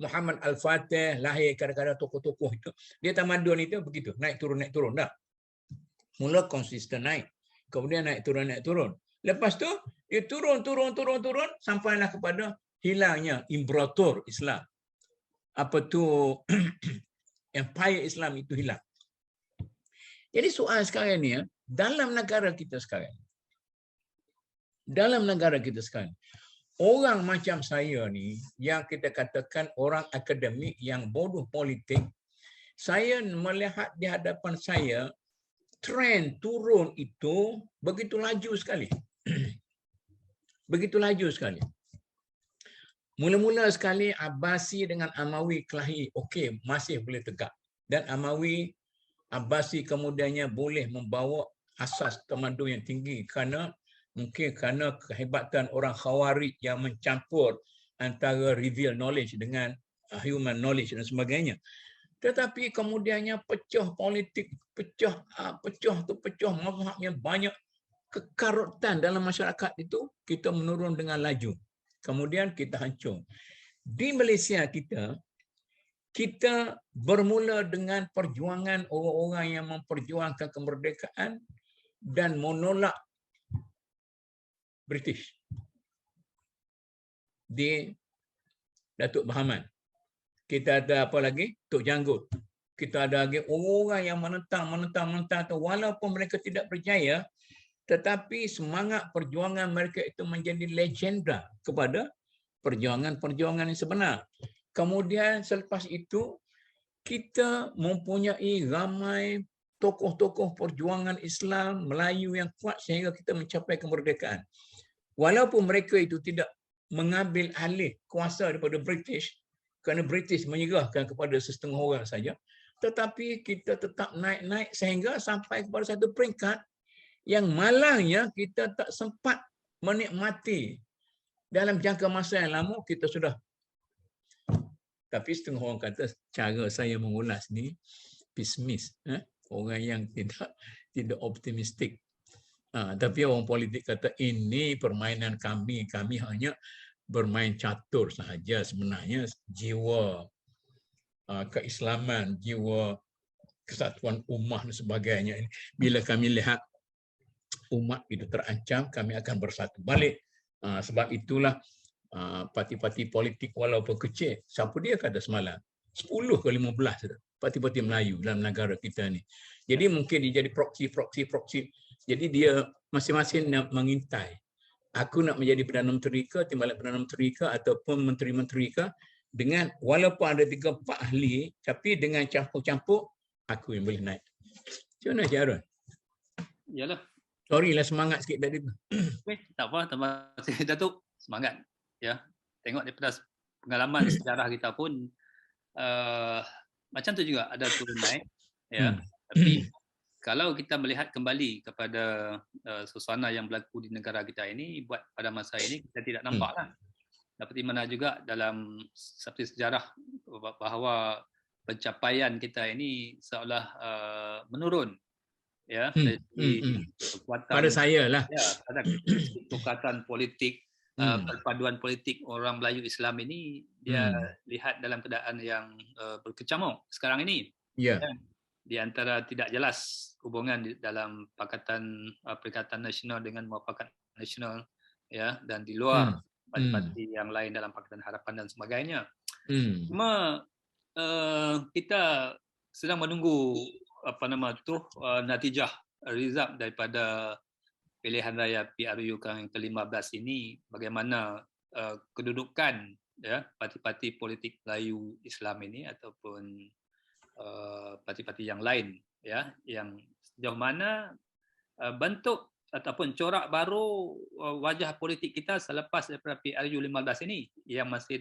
Muhammad Al-Fatih, lahir kadang-kadang tokoh-tokoh itu. Dia tamadun itu begitu, naik turun dah. Mula konsisten naik. Kemudian naik turun. Lepas tu dia turun sampailah kepada hilangnya imperator Islam. Apa tu empire Islam itu hilang. Jadi soal sekarang ni dalam negara kita sekarang. Orang macam saya ni yang kita katakan orang akademik yang bodoh politik, saya melihat di hadapan saya trend turun itu begitu laju sekali. Begitu laju sekali. Mula-mula sekali Abbasi dengan Amawi kelahi, okey, masih boleh tegak. Dan Abbasi kemudiannya boleh membawa asas tamadun yang tinggi kerana kehebatan orang Khawarij yang mencampur antara revealed knowledge dengan human knowledge dan sebagainya. Tetapi kemudiannya pecah politik, pecah mazhabnya banyak, kekarutan dalam masyarakat itu kita menurun dengan laju. Kemudian kita hancur. Di Malaysia kita bermula dengan perjuangan orang-orang yang memperjuangkan kemerdekaan dan menolak British. Di Datuk Bahaman. Kita ada apa lagi? Tok Janggut. Kita ada lagi orang yang menentang tu, walaupun mereka tidak percaya, tetapi semangat perjuangan mereka itu menjadi legenda kepada perjuangan yang sebenar. Kemudian selepas itu kita mempunyai ramai tokoh-tokoh perjuangan Islam Melayu yang kuat sehingga kita mencapai kemerdekaan. Walaupun mereka itu tidak mengambil alih kuasa daripada British, kerana British menyerahkan kepada setengah orang saja, tetapi kita tetap naik-naik sehingga sampai kepada satu peringkat yang malangnya kita tak sempat menikmati. Dalam jangka masa yang lama kita sudah. Tapi setengah orang kata cara saya mengulas ni pesimis, orang yang tidak optimistik. Tapi orang politik kata ini permainan kami hanya bermain catur sahaja. Sebenarnya jiwa keislaman, jiwa kesatuan ummah dan sebagainya. Bila kami lihat umat itu terancam, kami akan bersatu balik. Sebab itulah parti-parti politik walaupun kecil, siapa dia kata semalam 10 ke 15 parti-parti Melayu dalam negara kita ni. Jadi mungkin dia jadi proksi. Jadi dia masing-masing nak mengintai. Aku nak menjadi Perdana Menteri ke, timbalan Perdana Menteri ke, ataupun menteri-menteri ke, dengan walaupun ada 3-4 ahli, tapi dengan campur-campur, aku yang boleh naik. Macam mana Cik Harun? Yalah. Sorry lah semangat sikit tadi tu. Tak apa, terima kasih Datuk. Semangat. Ya. Tengok daripada pengalaman sejarah kita pun macam tu juga ada turun naik. Ya. Tapi kalau kita melihat kembali kepada suasana yang berlaku di negara kita ini, buat pada masa ini kita tidak nampaklah. Seperti mana juga dalam seperti sejarah bahawa pencapaian kita ini seolah menurun. Ya, dari kekuatan pada saya lah. Ya, ada kekuatan politik, perpaduan politik orang Melayu Islam ini dia lihat dalam keadaan yang berkecamuk sekarang ini. Ya. Di antara tidak jelas hubungan dalam Perikatan Nasional dengan Muafakat Nasional, ya, dan di luar parti-parti yang lain dalam Pakatan Harapan dan sebagainya. Cuma kita sedang menunggu natijah result daripada pilihan raya PRU yang ke-15 ini, bagaimana kedudukan, ya, parti-parti politik Melayu Islam ini ataupun parti-parti yang lain, ya, yang sejauh mana bentuk ataupun corak baru wajah politik kita selepas daripada PRU 15 ini, yang masih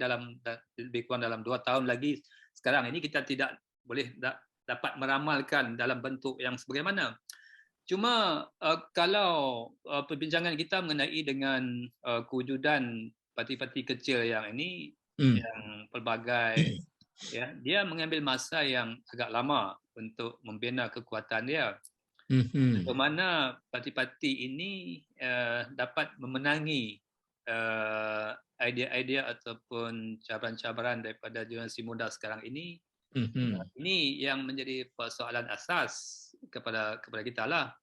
lebih kurang dalam 2 tahun lagi. Sekarang ini kita tidak boleh dapat meramalkan dalam bentuk yang sebagaimana. Cuma kalau perbincangan kita mengenai dengan kewujudan parti-parti kecil yang ini, yang pelbagai, ya, dia mengambil masa yang agak lama untuk membina kekuatan dia. Bagaimana parti-parti ini dapat memenangi idea-idea ataupun cabaran-cabaran daripada generasi muda sekarang ini. Ini yang menjadi persoalan asas kepada kita lah.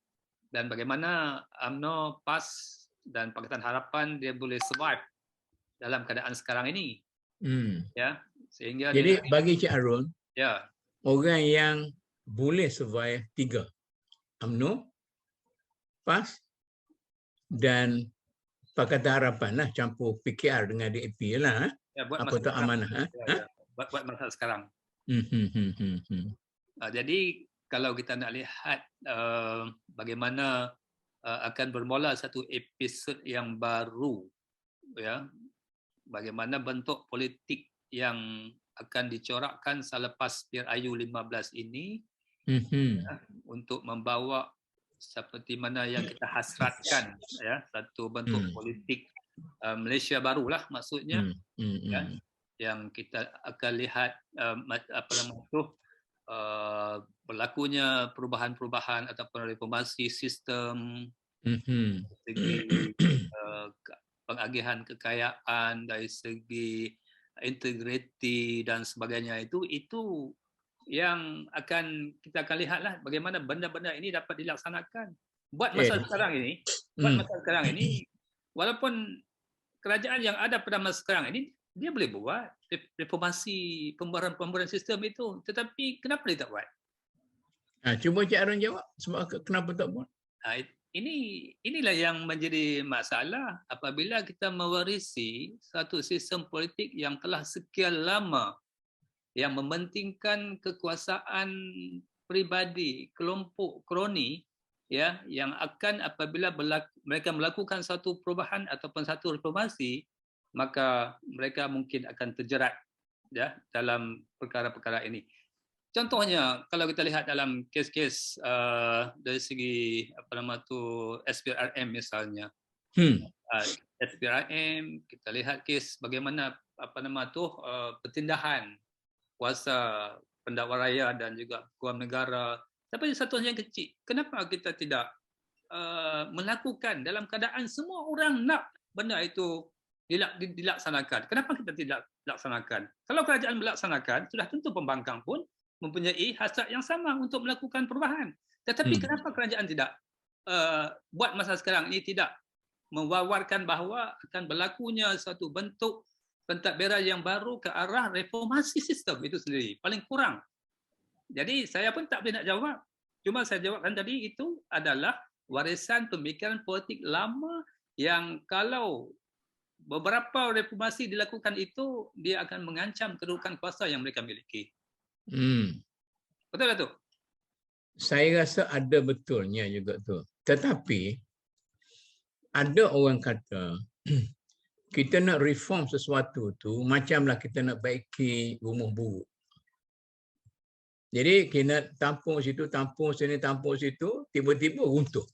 Dan bagaimana UMNO, PAS dan Pakatan Harapan dia boleh survive dalam keadaan sekarang ini. Ya, sehingga jadi bagi Cik Arun, ya, orang yang boleh survive 3, UMNO, PAS dan Pakatan Harapan lah, campur PKR dengan DAP lah. Ya, buat apa tu amanah? Buat masa sekarang. Jadi kalau kita nak lihat bagaimana akan bermula satu episod yang baru, ya, bagaimana bentuk politik yang akan dicorakkan selepas PRIU 15 ini, ya, untuk membawa seperti mana yang kita hasratkan, ya, satu bentuk politik Malaysia barulah maksudnya, ya, yang kita akan lihat berlakunya perubahan-perubahan ataupun reformasi sistem, segi pengagihan kekayaan, dari segi integriti dan sebagainya, itu yang kita akan lihatlah bagaimana benda-benda ini dapat dilaksanakan. Buat masa sekarang ini, walaupun kerajaan yang ada pada masa sekarang ini dia boleh buat reformasi pembaharuan sistem itu, tetapi kenapa dia tak buat? Cuba Cik Arun jawab sebab kenapa tak buat? Inilah yang menjadi masalah apabila kita mewarisi satu sistem politik yang telah sekian lama yang mementingkan kekuasaan pribadi, kelompok kroni, ya, yang akan apabila mereka melakukan satu perubahan ataupun satu reformasi, maka mereka mungkin akan terjerat, ya, dalam perkara-perkara ini. Contohnya kalau kita lihat dalam kes-kes dari segi SPRM misalnya. SPRM, kita lihat kes bagaimana pertindahan kuasa pendakwa raya dan juga keluarga negara. Tapi satu yang kecil, kenapa kita tidak melakukan dalam keadaan semua orang nak benda itu dilaksanakan? Kenapa kita tidak laksanakan? Kalau kerajaan melaksanakan, sudah tentu pembangkang pun mempunyai hasrat yang sama untuk melakukan perubahan. Tetapi kenapa kerajaan tidak buat masa sekarang ini, tidak mewawarkan bahawa akan berlakunya satu bentuk pentadbiran yang baru ke arah reformasi sistem itu sendiri, paling kurang. Jadi saya pun tak boleh nak jawab. Cuma saya jawabkan tadi itu adalah warisan pemikiran politik lama yang kalau beberapa reformasi dilakukan itu, dia akan mengancam kedudukan kuasa yang mereka miliki. Betul tak tu? Saya rasa ada betulnya juga tu. Tetapi ada orang kata kita nak reform sesuatu tu macamlah kita nak baiki rumah buruk. Jadi kita tampung situ, tampung sini, tampung situ, tiba-tiba runtuh.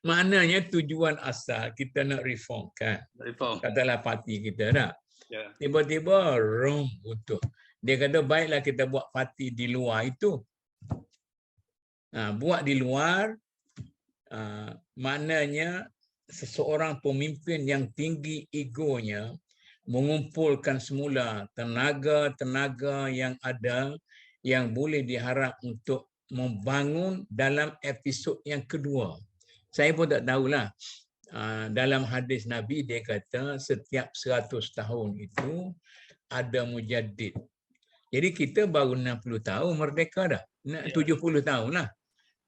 Maknanya tujuan asal kita nak reform kan. Katalah parti kita dah. Tiba-tiba runtuh. Dia kata baiklah kita buat parti di luar itu. Buat di luar, maknanya seseorang pemimpin yang tinggi egonya mengumpulkan semula tenaga-tenaga yang ada yang boleh diharap untuk membangun dalam episod yang kedua. Saya pun tak tahulah. Dalam hadis Nabi dia kata setiap 100 tahun itu ada mujaddid. Jadi kita baru 60 tahun merdeka dah. Nak 70 tahun lah.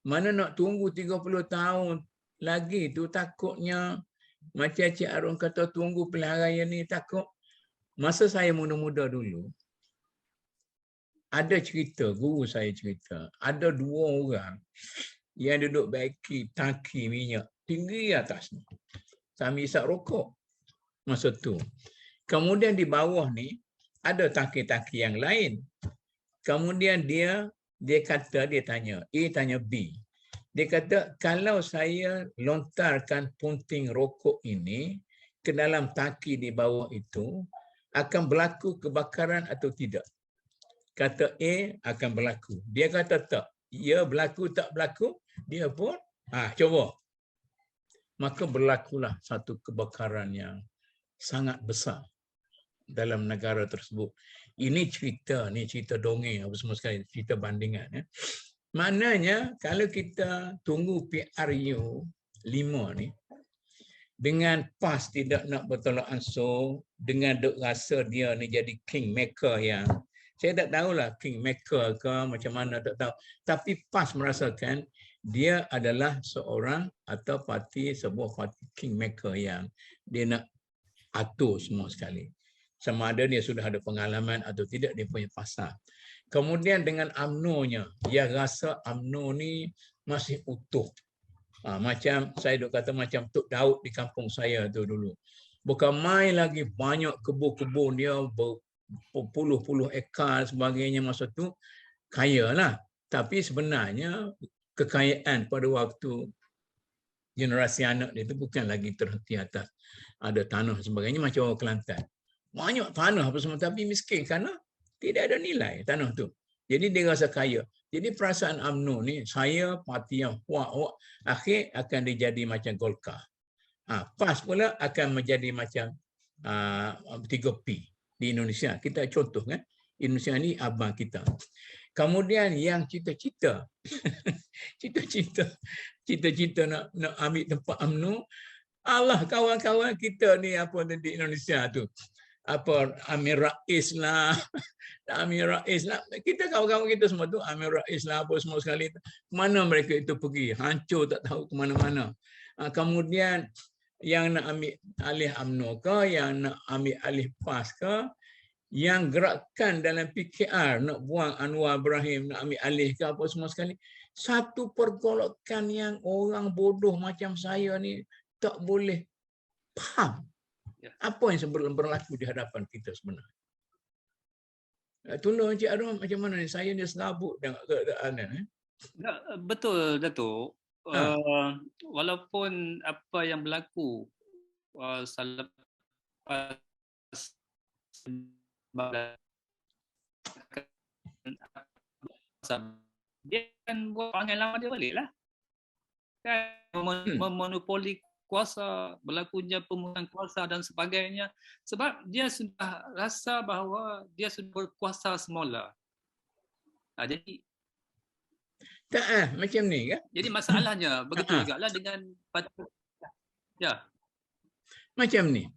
Mana nak tunggu 30 tahun lagi tu, takutnya macam Cik Arun kata tunggu pilihan raya ni, takut. Masa saya muda-muda dulu, ada cerita, guru saya cerita, ada 2 orang yang duduk baiki tangki minyak tinggi atas ni. Sambil isap rokok masa tu. Kemudian di bawah ni ada tangki-tangki yang lain. Kemudian dia Dia tanya, A tanya B. Dia kata, kalau saya lontarkan punting rokok ini ke dalam tangki di bawah itu, akan berlaku kebakaran atau tidak? Kata A, akan berlaku. Dia kata tak. Ya, berlaku tak berlaku, dia pun, coba. Maka berlakulah satu kebakaran yang sangat besar dalam negara tersebut. Ini cerita dongeng apa semua sekali, cerita bandingan. Ya. Maknanya kalau kita tunggu PRU 5 ni, dengan PAS tidak nak bertolak ansur, dengan duk rasa dia ni jadi kingmaker yang, saya tak tahulah kingmaker ke macam mana, tak tahu. Tapi PAS merasakan dia adalah seorang atau sebuah parti kingmaker yang dia nak atur semua sekali. Sama ada dia sudah ada pengalaman atau tidak, dia punya pasal. Kemudian dengan UMNO-nya, dia rasa UMNO ni masih utuh. Macam saya duk kata macam Tok Daud di kampung saya tu dulu. Bukan main lagi banyak kebun-kebun dia berpuluh-puluh ekar sebagainya masa tu, kaya lah. Tapi sebenarnya kekayaan pada waktu generasi anak dia tu bukan lagi terhenti atas ada tanah sebagainya macam orang Kelantan. Banyak tanah apa semua tapi miskin kerana tidak ada nilai tanah tu. Jadi dia rasa kaya. Jadi perasaan UMNO ni, saya parti yang wak akhir akan dijadi macam Golkar. PAS pula akan menjadi macam 3P di Indonesia. Kita contoh kan, Indonesia ni abang kita. Kemudian yang cita-cita nak ambil tempat UMNO, Allah kawan-kawan kita ni apa di Indonesia tu. Apa Amir Rais lah, kita kawan-kawan kita semua tu Amir Rais lah apa semua sekali. Mana mereka itu pergi? Hancur tak tahu ke mana-mana. Kemudian yang nak ambil alih UMNO ke, yang nak ambil alih PAS ke, yang gerakkan dalam PKR nak buang Anwar Ibrahim, nak ambil alih ke apa semua sekali. Satu pergolakan yang orang bodoh macam saya ni tak boleh faham apa yang berlaku di hadapan kita sebenarnya. Tolong Encik Arum, macam mana ni? Saya ni serabut dengan keadaan ni. Betul, Datuk. Walaupun apa yang berlaku selepas dia kan buat panggil lama dia balik lah. Kan memonopoli kuasa, berlakunya pemungutan kuasa dan sebagainya. Sebab dia sudah rasa bahawa dia sudah berkuasa semula. Jadi tak macam ni kan? Jadi masalahnya begitu jugalah dengan ya. Macam ni.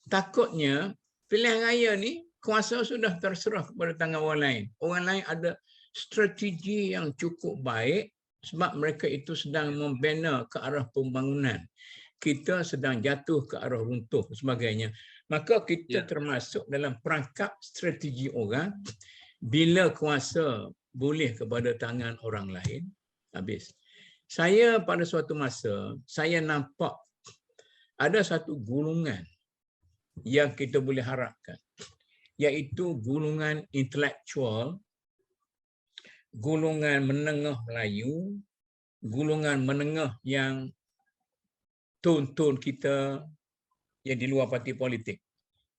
Takutnya pilihan raya ni kuasa sudah terserah kepada tangan orang lain. Orang lain ada strategi yang cukup baik sebab mereka itu sedang membina ke arah pembangunan. Kita sedang jatuh ke arah runtuh sebagainya. Maka kita termasuk dalam perangkap strategi orang. Bila kuasa boleh kepada tangan orang lain, habis. Saya pada suatu masa, saya nampak ada satu golongan yang kita boleh harapkan, iaitu golongan intelektual, golongan menengah Melayu, golongan menengah yang tone kita yang di luar parti politik.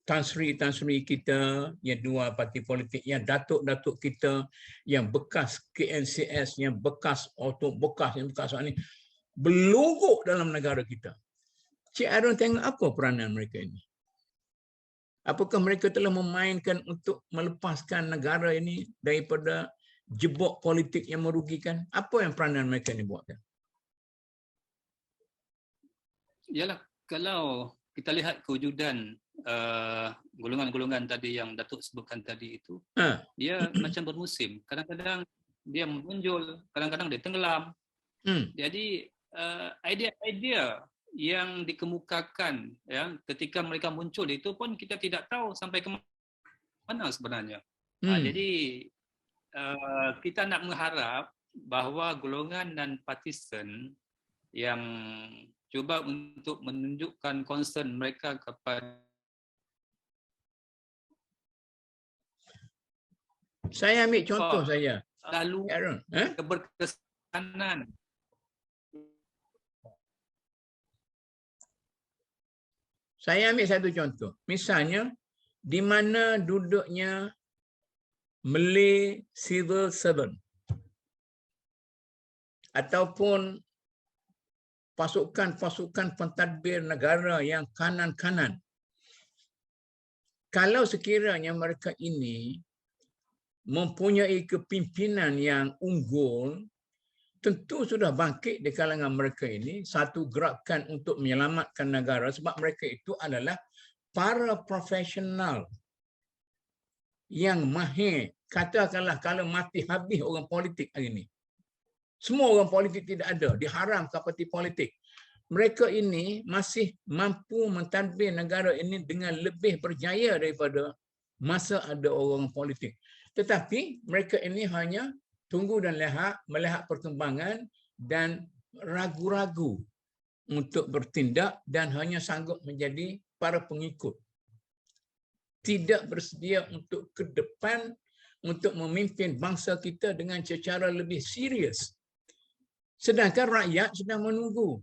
Tan Sri kita yang di luar parti politik, yang datuk-datuk kita yang bekas KNCS, yang bekas ini berlogok dalam negara kita. Cik Arun tengok apa peranan mereka ini? Apakah mereka telah memainkan untuk melepaskan negara ini daripada jebok politik yang merugikan? Apa yang peranan mereka ini buatkan? Yalah, kalau kita lihat kewujudan golongan-golongan tadi yang Datuk sebutkan tadi itu, dia macam bermusim. Kadang-kadang dia menonjol, kadang-kadang dia tenggelam. Jadi idea-idea yang dikemukakan ya ketika mereka muncul itu pun kita tidak tahu sampai ke mana sebenarnya. Jadi kita nak mengharap bahawa golongan dan partisan yang cuba untuk menunjukkan concern mereka kepada. Saya ambil contoh saja. lalu Aaron, keberkesanan. saya ambil satu contoh. Misalnya, di mana duduknya Malay Civil Servant ataupun pasukan-pasukan pentadbir negara yang kanan-kanan. Kalau sekiranya mereka ini mempunyai kepimpinan yang unggul, tentu sudah bangkit di kalangan mereka ini satu gerakan untuk menyelamatkan negara sebab mereka itu adalah para profesional yang mahir. Katakanlah kalau mati habis orang politik hari ini. Semua orang politik tidak ada, diharamkan parti politik. Mereka ini masih mampu mentadbir negara ini dengan lebih berjaya daripada masa ada orang politik. Tetapi mereka ini hanya tunggu dan melihat perkembangan dan ragu-ragu untuk bertindak dan hanya sanggup menjadi para pengikut. Tidak bersedia untuk ke depan untuk memimpin bangsa kita dengan secara lebih serius. Sedangkan rakyat sedang menunggu.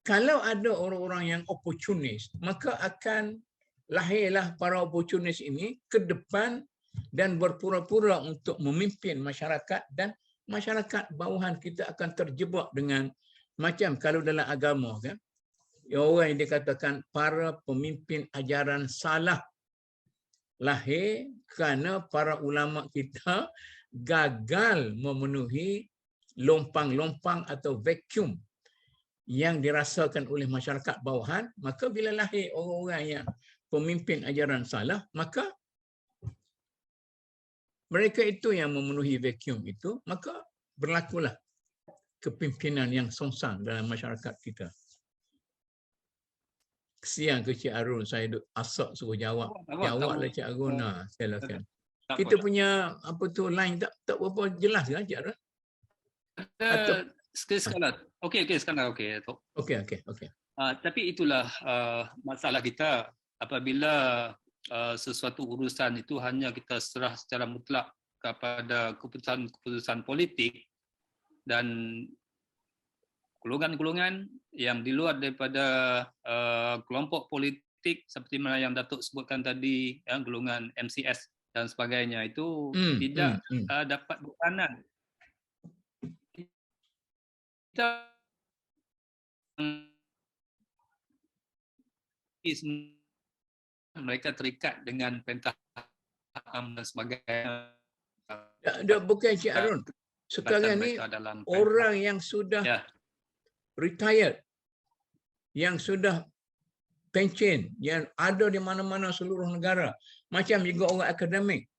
Kalau ada orang-orang yang oportunis, maka akan lahirlah para oportunis ini ke depan dan berpura-pura untuk memimpin masyarakat, dan masyarakat bawahan kita akan terjebak dengan macam kalau dalam agama kan, orang yang dikatakan para pemimpin ajaran salah lahir kerana para ulama kita gagal memenuhi lompang-lompang atau vacuum yang dirasakan oleh masyarakat bawahan. Maka bila lahir orang-orang yang pemimpin ajaran salah, maka mereka itu yang memenuhi vacuum itu, maka berlakulah kepimpinan yang songsang dalam masyarakat kita. Kesian ke Cik Arun, saya duk asak suruh jawab. Jawablah Cik Arun. Silakan. Kita punya apa tu line tak berapa jelas kan Cik Arun? Sekarang. Okey sekarang okey. Okey. Tapi itulah masalah kita apabila sesuatu urusan itu hanya kita serah secara mutlak kepada keputusan politik dan golongan-golongan yang di luar daripada kelompok politik seperti mana yang Datuk sebutkan tadi, golongan MCS dan sebagainya itu tidak dapat beranan. Kita mereka terikat dengan pentaham dan sebagainya. Bukan Cik Arun. Sekarang ni orang yang sudah retired, yang sudah pencen, yang ada di mana-mana seluruh negara. Macam juga orang akademik.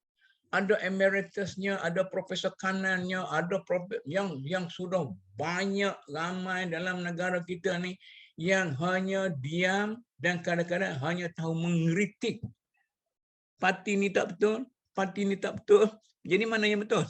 Ada emeritusnya, ada profesor kanannya, ada yang sudah banyak ramai dalam negara kita ni yang hanya diam dan kadang-kadang hanya tahu mengkritik. Parti ni tak betul, parti ni tak betul. Jadi mana yang betul?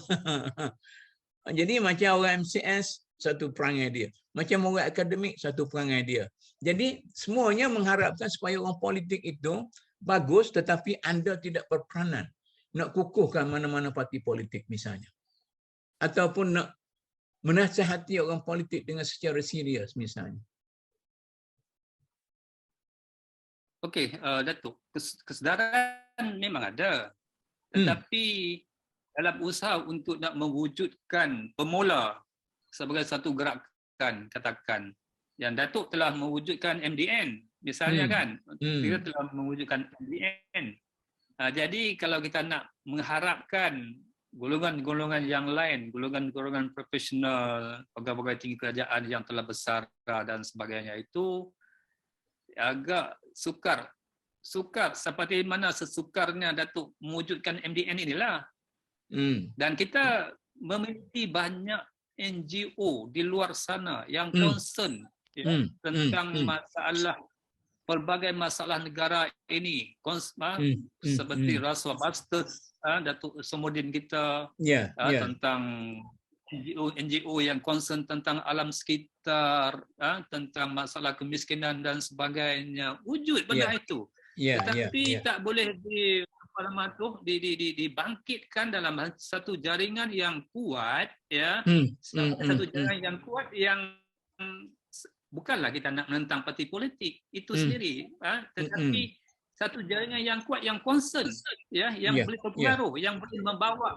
Jadi macam orang MCS, satu perangai dia. Macam orang akademik, satu perangai dia. Jadi semuanya mengharapkan supaya orang politik itu bagus tetapi anda tidak berperanan. Nak kukuhkan mana-mana parti politik misalnya. Ataupun nak menasihati orang politik dengan secara serius misalnya. Okey, Datuk, kesedaran memang ada. Tetapi dalam usaha untuk nak mewujudkan pemula sebagai satu gerakan, katakan, yang Datuk telah mewujudkan MDN, misalnya kan, kita telah mewujudkan MDN. Jadi kalau kita nak mengharapkan golongan-golongan yang lain, golongan-golongan profesional, pegawai tinggi kerajaan yang telah besar dan sebagainya itu agak sukar seperti mana sesukarnya Datuk mewujudkan MDN inilah. Dan kita memiliki banyak NGO di luar sana yang concern tentang masalah, pelbagai masalah negara ini, seperti Rasuah Busters, Datuk Samudin kita, tentang NGO yang concern tentang alam sekitar, tentang masalah kemiskinan dan sebagainya. Wujud benda itu. Tetapi tak boleh apa nama tu dibangkitkan dalam satu jaringan yang kuat, ya, satu jaringan yang kuat yang bukanlah kita nak menentang parti politik itu sendiri, tetapi satu jaringan yang kuat, yang concern, ya, yang boleh berpengaruh, yang boleh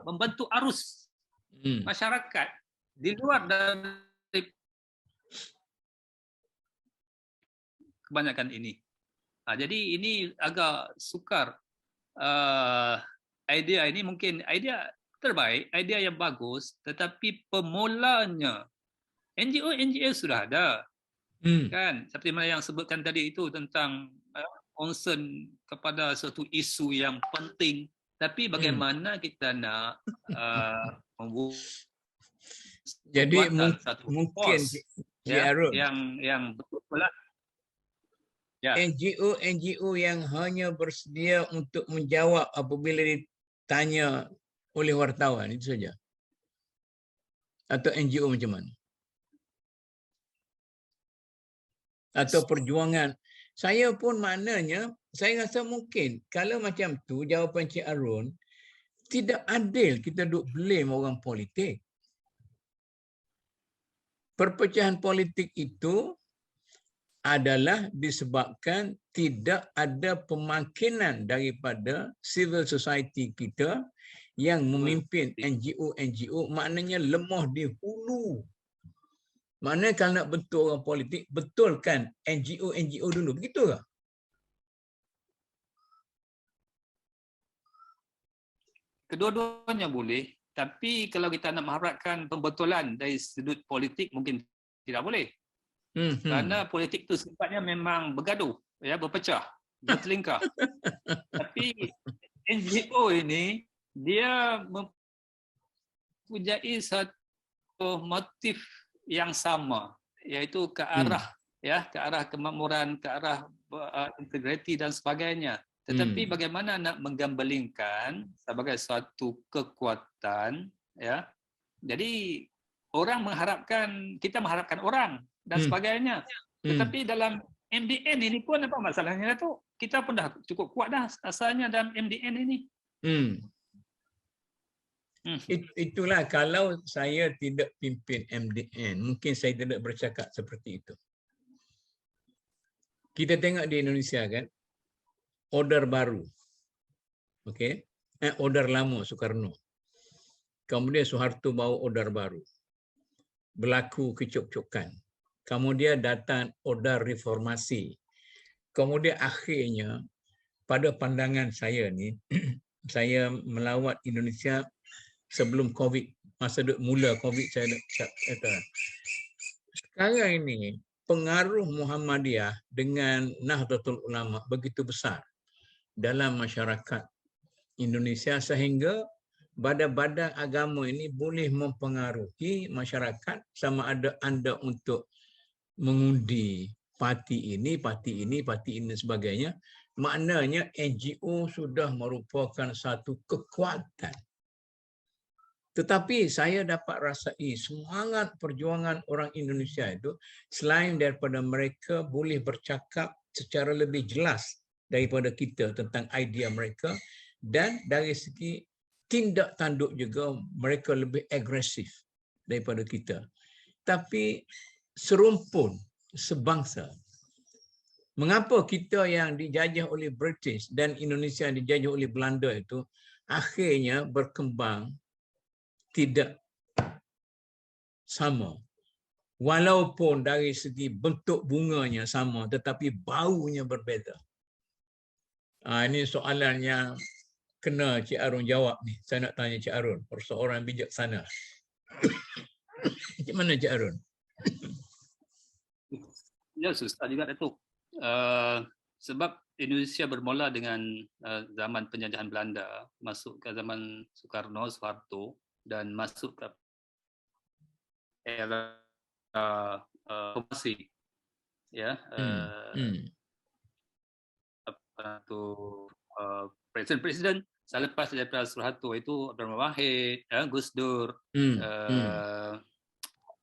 membentuk arus masyarakat di luar dari kebanyakan ini. Jadi ini agak sukar. Idea ini mungkin idea terbaik, idea yang bagus, tetapi pemulanya NGO sudah ada, kan? Seperti mana yang sebutkan tadi itu tentang concern kepada suatu isu yang penting. Tapi bagaimana kita nak jadi satu mungkin yang betul lah. Ya. NGO yang hanya bersedia untuk menjawab apabila ditanya oleh wartawan, itu saja. Atau NGO macam mana? Atau perjuangan. Saya pun maknanya, saya rasa mungkin kalau macam tu jawapan Cik Arun, tidak adil kita duk blame orang politik. Perpecahan politik itu adalah disebabkan tidak ada pemakinan daripada civil society kita yang memimpin NGO, maknanya lemah di hulu. Maknanya kalau nak betul orang politik, betulkan NGO dulu, begitu ke? Kedua-duanya boleh, tapi kalau kita nak mengharapkan pembetulan dari sudut politik mungkin tidak boleh. Kerana politik itu sifatnya memang bergaduh, ya, berpecah, bertelingkah. Tapi NGO ini dia mempunyai satu motif yang sama, iaitu ke arah ke arah kemakmuran, ke arah integriti dan sebagainya. Tetapi bagaimana nak menggambelingkan sebagai suatu kekuatan, ya. Jadi kita mengharapkan orang dan sebagainya. Tetapi dalam MDN ini pun apa masalahnya tu? Kita pun dah cukup kuat dah asalnya dalam MDN ini. Itulah kalau saya tidak pimpin MDN, mungkin saya tidak bercakap seperti itu. Kita tengok di Indonesia kan, order baru. Okey. Order lama Soekarno. Kemudian Soeharto bawa order baru. Berlaku kecok-cokan. Kemudian datang order reformasi. Kemudian akhirnya, pada pandangan saya ni, saya melawat Indonesia sebelum COVID. Masa mula COVID saya kata. Sekarang ini, pengaruh Muhammadiyah dengan Nahdlatul Ulama begitu besar dalam masyarakat Indonesia sehingga badan-badan agama ini boleh mempengaruhi masyarakat sama ada anda untuk mengundi parti ini dan sebagainya. Maknanya NGO sudah merupakan satu kekuatan. Tetapi saya dapat rasai semangat perjuangan orang Indonesia itu selain daripada mereka boleh bercakap secara lebih jelas daripada kita tentang idea mereka, dan dari segi tindak tanduk juga mereka lebih agresif daripada kita. Tapi serumpun, sebangsa. Mengapa kita yang dijajah oleh British dan Indonesia yang dijajah oleh Belanda itu akhirnya berkembang tidak sama. Walaupun dari segi bentuk bunganya sama, tetapi baunya berbeza. Ini soalan yang kena Cik Arun jawab ni. Saya nak tanya Cik Arun, perseorang bijaksana. Macam mana Cik Arun? Ya, susah juga Datuk. Sebab Indonesia bermula dengan zaman penjajahan Belanda, masuk ke zaman Soekarno, Soeharto, dan masuk ke era reformasi, ya. Presiden-presiden selepas daripada Soeharto itu Abdul Wahid, Gus Dur,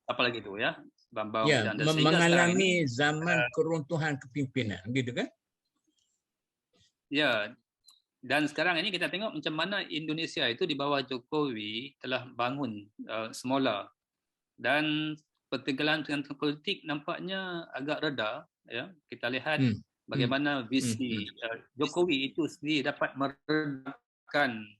apa lagi tu, ya, Bambang Wijanto, mengalami zaman keruntuhan kepimpinan, gitu kan? Ya, Dan sekarang ini kita tengok macam mana Indonesia itu di bawah Jokowi telah bangun semula, dan pertengkaran politik nampaknya agak reda. Ya, kita lihat bagaimana visi Jokowi itu sendiri dapat meredakan.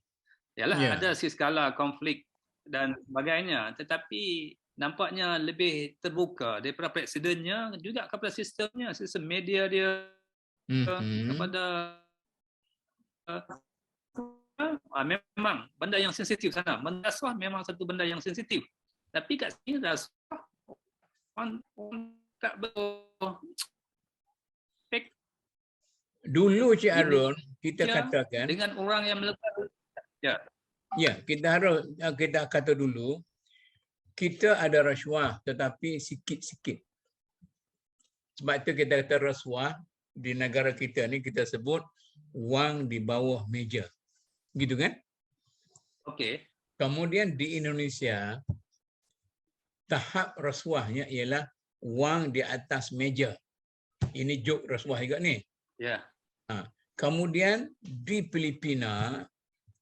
Yalah, ada skala konflik dan sebagainya, tetapi nampaknya lebih terbuka daripada presidennya, juga kepada sistemnya, sistem media dia, kepada memang benda yang sensitif sana. Rasuah memang satu benda yang sensitif. Tapi kat sini rasuah orang tak betul. Dulu Cik Arun kita katakan dengan orang yang melekat. Ya, kita kata dulu kita ada rasuah tetapi sikit-sikit. Sebab itu kita kata rasuah di negara kita ni kita sebut wang di bawah meja. Gitu kan? Okey. Kemudian di Indonesia tahap rasuahnya ialah wang di atas meja. Ini jok rasuah juga ni. Ya. Kemudian di Filipina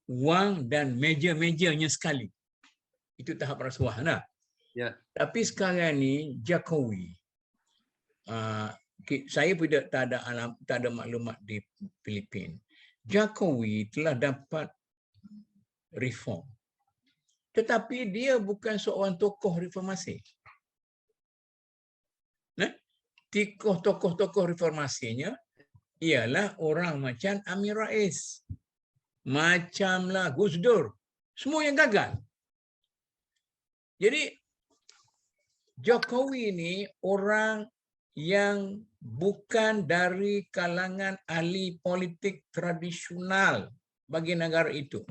wang dan meja-mejanya sekali. Itu tahap rasuah nah. Ya. Tapi sekarang ni Jokowi, saya tidak tak ada maklumat di Filipina. Jokowi telah dapat reform. Tetapi dia bukan seorang tokoh reformasi. Nah, tokoh reformasinya ialah orang macam Amin Rais, macamlah Gus Dur, semua yang gagal. Jadi Jokowi ini orang yang bukan dari kalangan ahli politik tradisional bagi negara itu.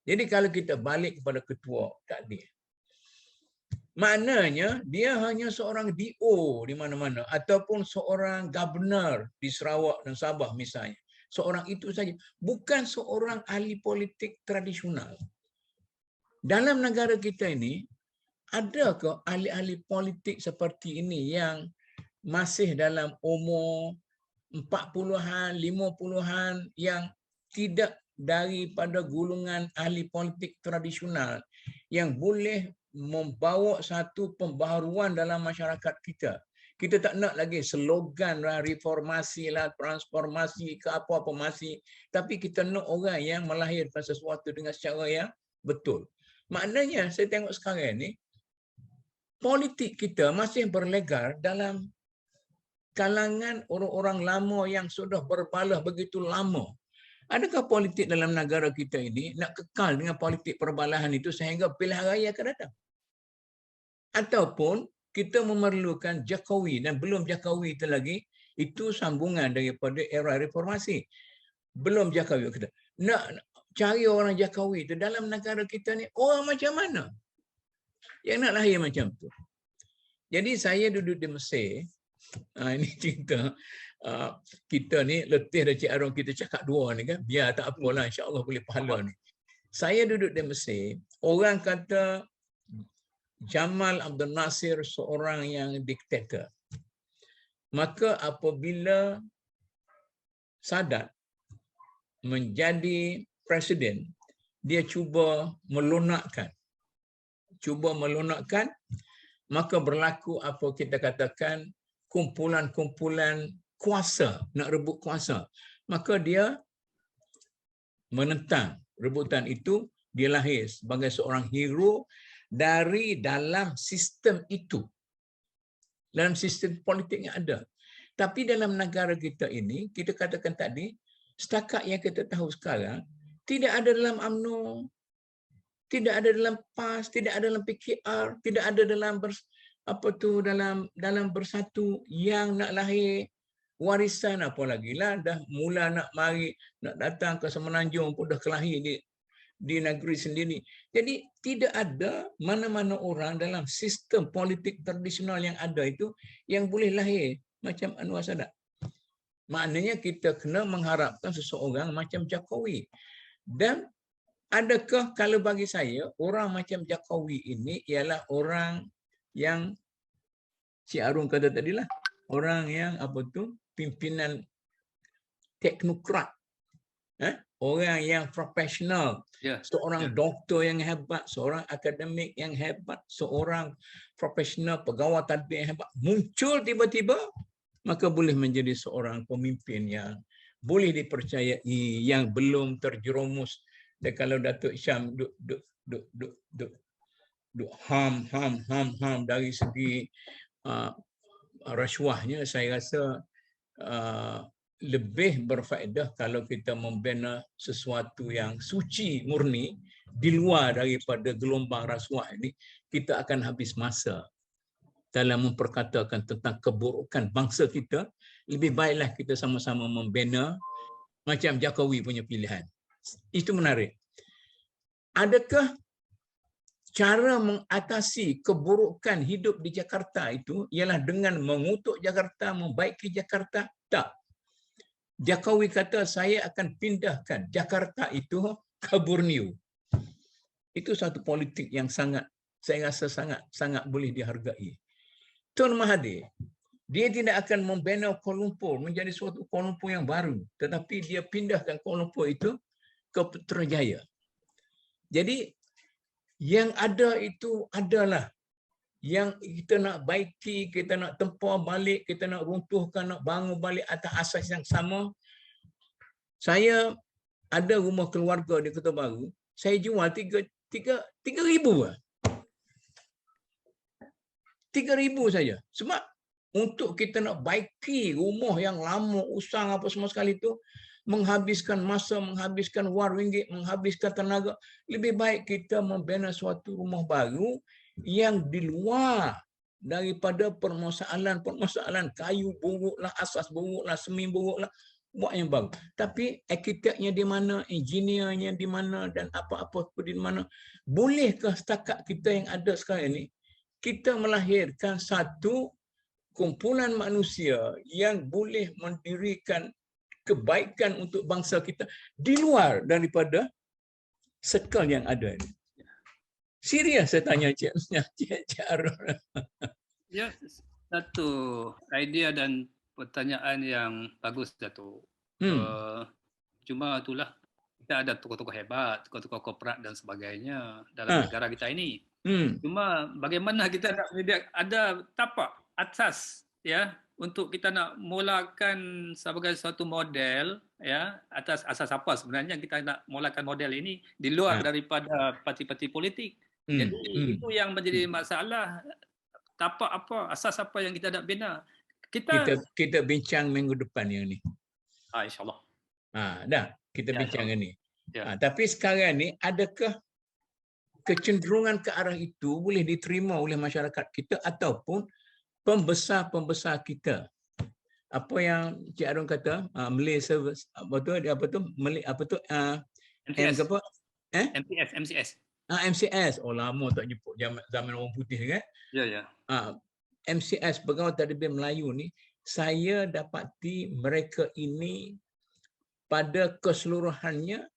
Jadi kalau kita balik kepada ketua tadi, maknanya dia hanya seorang DO di mana-mana ataupun seorang governor di Sarawak dan Sabah misalnya. Seorang itu saja, bukan seorang ahli politik tradisional. Dalam negara kita ini, adakah ahli-ahli politik seperti ini yang masih dalam umur 40-an, 50-an yang tidak daripada golongan ahli politik tradisional yang boleh membawa satu pembaharuan dalam masyarakat kita. Kita tak nak lagi slogan lah, reformasi lah, transformasi ke apa-apa masih. Tapi kita nak orang yang melahirkan sesuatu dengan secara yang betul. Maknanya saya tengok sekarang ni, politik kita masih berlegar dalam kalangan orang-orang lama yang sudah berbalah begitu lama. Adakah politik dalam negara kita ini nak kekal dengan politik perbalahan itu sehingga pilihan raya akan datang? Ataupun kita memerlukan Jokowi, dan belum Jokowi itu lagi, itu sambungan daripada era reformasi. Belum Jokowi kita. Nak cari orang Jokowi itu dalam negara kita ni, orang macam mana yang nak lahir macam tu? Jadi saya duduk di Mesir, ini cerita kita ni letih dah Cik Arun, kita cakap dua ni kan, biar tak apalah, insya-Allah boleh pahala ni. Saya duduk di Mesir, orang kata Jamal Abdel Nasir seorang yang diktator. Maka apabila Sadat menjadi presiden, dia cuba melunakkan, maka berlaku apa kita katakan kumpulan-kumpulan kuasa, nak rebut kuasa. Maka dia menentang rebutan itu, dia lahir sebagai seorang hero dari dalam sistem itu. Dalam sistem politik yang ada. Tapi dalam negara kita ini, kita katakan tadi, setakat yang kita tahu sekarang, tidak ada dalam UMNO, tidak ada dalam PAS, tidak ada dalam PKR, tidak ada dalam dalam bersatu yang nak lahir warisan apa lagi lah, dah mula nak mari nak datang ke Semenanjung pun dah kelahir di negeri sendiri. Jadi tidak ada mana-mana orang dalam sistem politik tradisional yang ada itu yang boleh lahir macam Anwar Sadat. Maknanya kita kena mengharapkan seseorang macam Jokowi. Dan adakah kalau bagi saya orang macam Jokowi ini ialah orang yang Cik Arun kata tadilah, orang yang pimpinan teknokrat Orang yang profesional, Ya. seorang doktor yang hebat, seorang akademik yang hebat, seorang profesional pegawai tadbir yang hebat muncul tiba-tiba, maka boleh menjadi seorang pemimpin yang boleh dipercayai, yang belum terjerumus. Dan kalau Datuk Syam duk ham dari segi rasuahnya, saya rasa lebih berfaedah kalau kita membina sesuatu yang suci murni di luar daripada gelombang rasuah ini. Kita akan habis masa dalam memperkatakan tentang keburukan bangsa kita. Lebih baiklah kita sama-sama membina macam Jokowi punya pilihan. Itu menarik. Adakah cara mengatasi keburukan hidup di Jakarta itu ialah dengan mengutuk Jakarta, membaiki Jakarta? Tak. Jokowi kata saya akan pindahkan Jakarta itu ke Borneo. Itu satu politik yang sangat, saya rasa sangat boleh dihargai. Tun Mahathir, dia tidak akan membina Kuala Lumpur menjadi suatu Kuala Lumpur yang baru, tetapi dia pindahkan Kuala Lumpur itu ke Putrajaya. Jadi yang ada itu adalah yang kita nak baiki, kita nak tempur balik, kita nak runtuhkan, nak bangun balik atas asas yang sama. Saya ada rumah keluarga di Kota Baru, saya jual 3,000 lah. 3,000 saja. Sebab untuk kita nak baiki rumah yang lama, usang apa semua sekali itu, menghabiskan masa, menghabiskan wang ringgit, menghabiskan tenaga. Lebih baik kita membina suatu rumah baru yang di luar daripada permasalahan kayu buruklah, asas buruklah, semen buruklah, buat yang baru. Tapi arkiteknya di mana, engineernya di mana, dan apa-apa pun di mana. Bolehkah setakat kita yang ada sekarang ini, kita melahirkan satu kumpulan manusia yang boleh mendirikan kebaikan untuk bangsa kita di luar daripada circle yang ada ini? Serius saya tanya Cik Arun. Ya, satu idea dan pertanyaan yang bagus, Datuk. Cuma itulah, kita ada tokoh-tokoh hebat, tokoh-tokoh korporat dan sebagainya dalam negara kita ini. Cuma bagaimana kita nak ada tapak atas, ya, untuk kita nak mulakan sebagai suatu model, ya, atas asas apa sebenarnya kita nak mulakan model ini di luar daripada parti-parti politik. Jadi itu yang menjadi masalah. Tapak apa, asas apa yang kita nak bina. Kita bincang minggu depan yang ni. InsyaAllah. Dah, kita bincang yang ni. Ya. Tapi sekarang ni, adakah kecenderungan ke arah itu boleh diterima oleh masyarakat kita ataupun pembesar-pembesar kita? Apa yang Cik Arun kata, Malay Service, MCS. MCS. Oh, lama tak jemput zaman orang putih kan? Ya. MCS, Pegawai Tadbir Melayu ni, saya dapati mereka ini pada keseluruhannya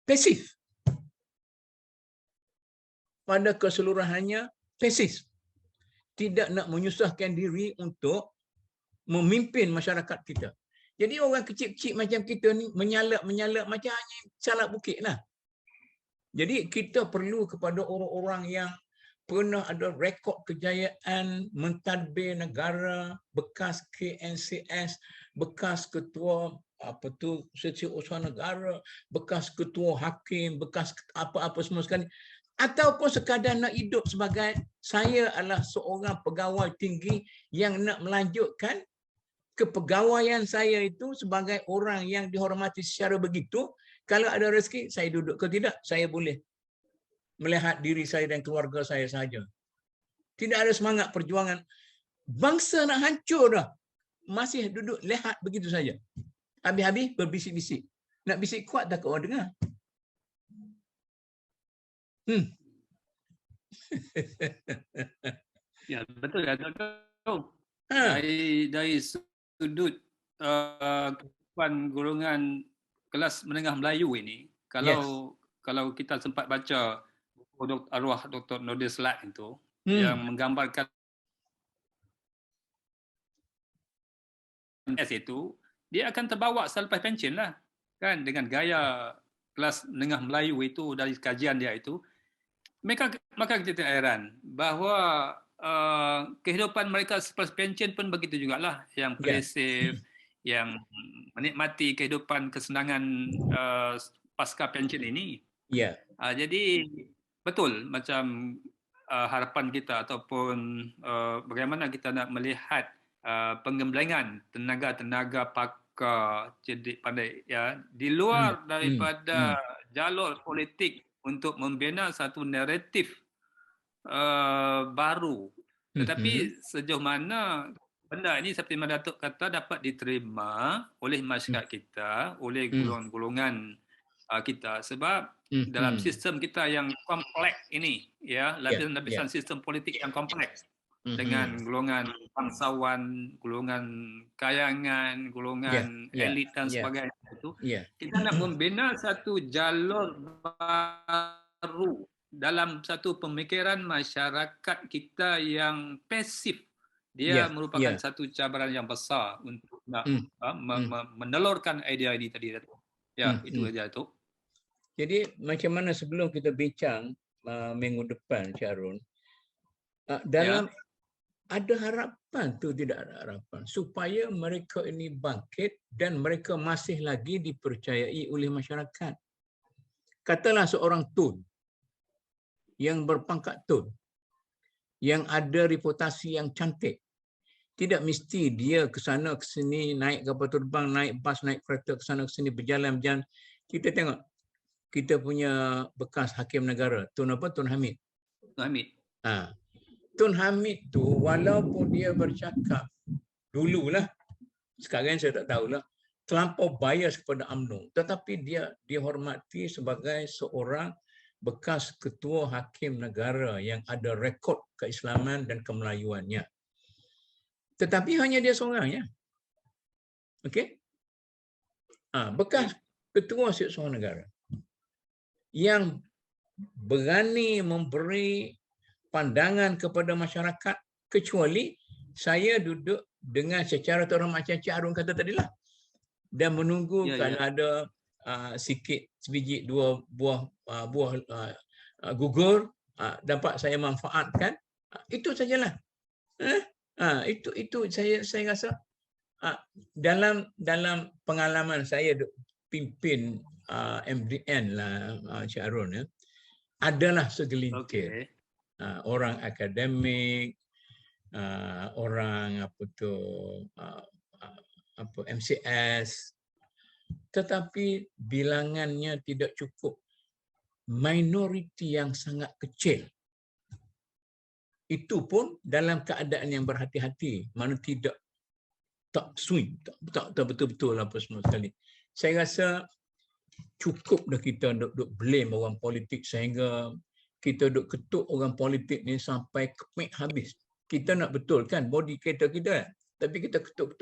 pasif. Pada keseluruhannya pasif. Tidak nak menyusahkan diri untuk memimpin masyarakat kita. Jadi orang kecil-kecil macam kita ni menyalak macam hanya salak bukit lah. Jadi kita perlu kepada orang-orang yang pernah ada rekod kejayaan mentadbir negara, bekas KNCS, bekas ketua Setiausaha Negara, bekas ketua hakim, bekas apa-apa semua sekali. Ataupun sekadar nak hidup sebagai saya adalah seorang pegawai tinggi yang nak melanjutkan kepegawaian saya itu sebagai orang yang dihormati secara begitu. Kalau ada rezeki, saya duduk ke tidak, saya boleh melihat diri saya dan keluarga saya saja. Tidak ada semangat perjuangan. Bangsa nak hancur dah. Masih duduk lihat begitu saja. Habis-habis berbisik-bisik. Nak bisik kuat tak orang dengar. Ya, betul ya, Datuk. Dari sudut kehidupan golongan kelas menengah Melayu ini, kalau kita sempat baca buku arwah Dr. Nordin Slat itu, yang menggambarkan itu, dia akan terbawa selepas pension lah. kan, dengan gaya kelas menengah Melayu itu dari kajian dia itu, maka kita tidak heran bahawa kehidupan mereka selepas pension pun begitu jugalah, yang plesir, yang menikmati kehidupan kesenangan pasca pension ini. Jadi betul macam harapan kita ataupun bagaimana kita nak melihat pengembangan tenaga-tenaga pakar cerdik pandai ya di luar daripada jalur politik untuk membina satu naratif baru. Tetapi sejauh mana benda ini seperti mana Datuk kata dapat diterima oleh masyarakat kita, oleh golongan-golongan kita, sebab dalam sistem kita yang kompleks ini, ya, lapisan-lapisan sistem politik yang kompleks dengan golongan bangsawan, golongan kayangan, golongan elit dan sebagainya itu, kita nak membina satu jalur baru dalam satu pemikiran masyarakat kita yang pasif. Dia merupakan satu cabaran yang besar untuk nak menelurkan idea ini tadi, Datuk. Ya, itu saja, Datuk. Jadi macam mana sebelum kita bincang minggu depan, Cik Arun, dalam ada harapan tu, tidak ada harapan supaya mereka ini bangkit dan mereka masih lagi dipercayai oleh masyarakat. Katalah seorang tun yang berpangkat tun, yang ada reputasi yang cantik, tidak mesti dia ke sana ke sini, naik kapal terbang, naik bas, naik kereta ke sana ke sini, berjalan-jalan. Kita tengok kita punya bekas hakim negara, Tun apa? Tun Hamid. Tun Hamid. Tun Hamid tu walaupun dia bercakap dululah, sekarang saya tak tahulah, terlampau bias kepada UMNO, tetapi dia dihormati sebagai seorang bekas ketua hakim negara yang ada rekod keislaman dan kemelayuannya. Tetapi hanya dia seorang, ya. Okey? Bekas ketua seorang negara yang berani memberi pandangan kepada masyarakat, kecuali saya duduk dengan secara terhormat macam Cik Arun kata tadilah, dan menunggu kalau ada sikit sebiji dua buah gugur dapat saya manfaatkan, itu sajalah. Itu saya rasa dalam pengalaman saya pimpin MDN lah, Cik Arun, ya, adalah segelintir orang akademik, orang MCS, tetapi bilangannya tidak cukup, minoriti yang sangat kecil. Itu pun dalam keadaan yang berhati-hati, mana tak swing, tak betul-betul apa semua sekali. Saya rasa cukup dah kita duk blame orang politik sehingga kita duk ketuk orang politik ni sampai kemik habis. Kita nak betulkan body kereta kita, tapi kita ketuk.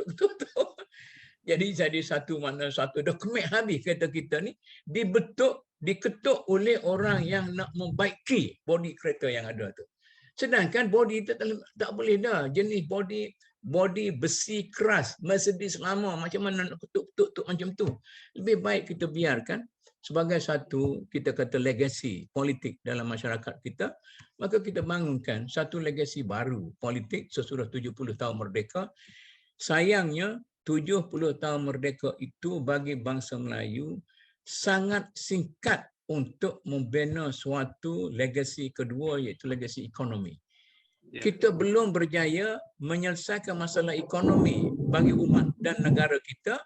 Jadi satu dah kemik habis kereta kita ni diketuk oleh orang yang nak membaiki body kereta yang ada tu. Sedangkan body itu tak boleh dah, jenis body besi keras, Mercedes lama, macam mana nak ketuk macam tu. Lebih baik kita biarkan sebagai satu, kita kata, legasi politik dalam masyarakat kita, maka kita bangunkan satu legasi baru politik sesudah 70 tahun merdeka. Sayangnya 70 tahun merdeka itu bagi bangsa Melayu sangat singkat untuk membina suatu legasi kedua, iaitu legasi ekonomi. Kita belum berjaya menyelesaikan masalah ekonomi bagi umat dan negara kita.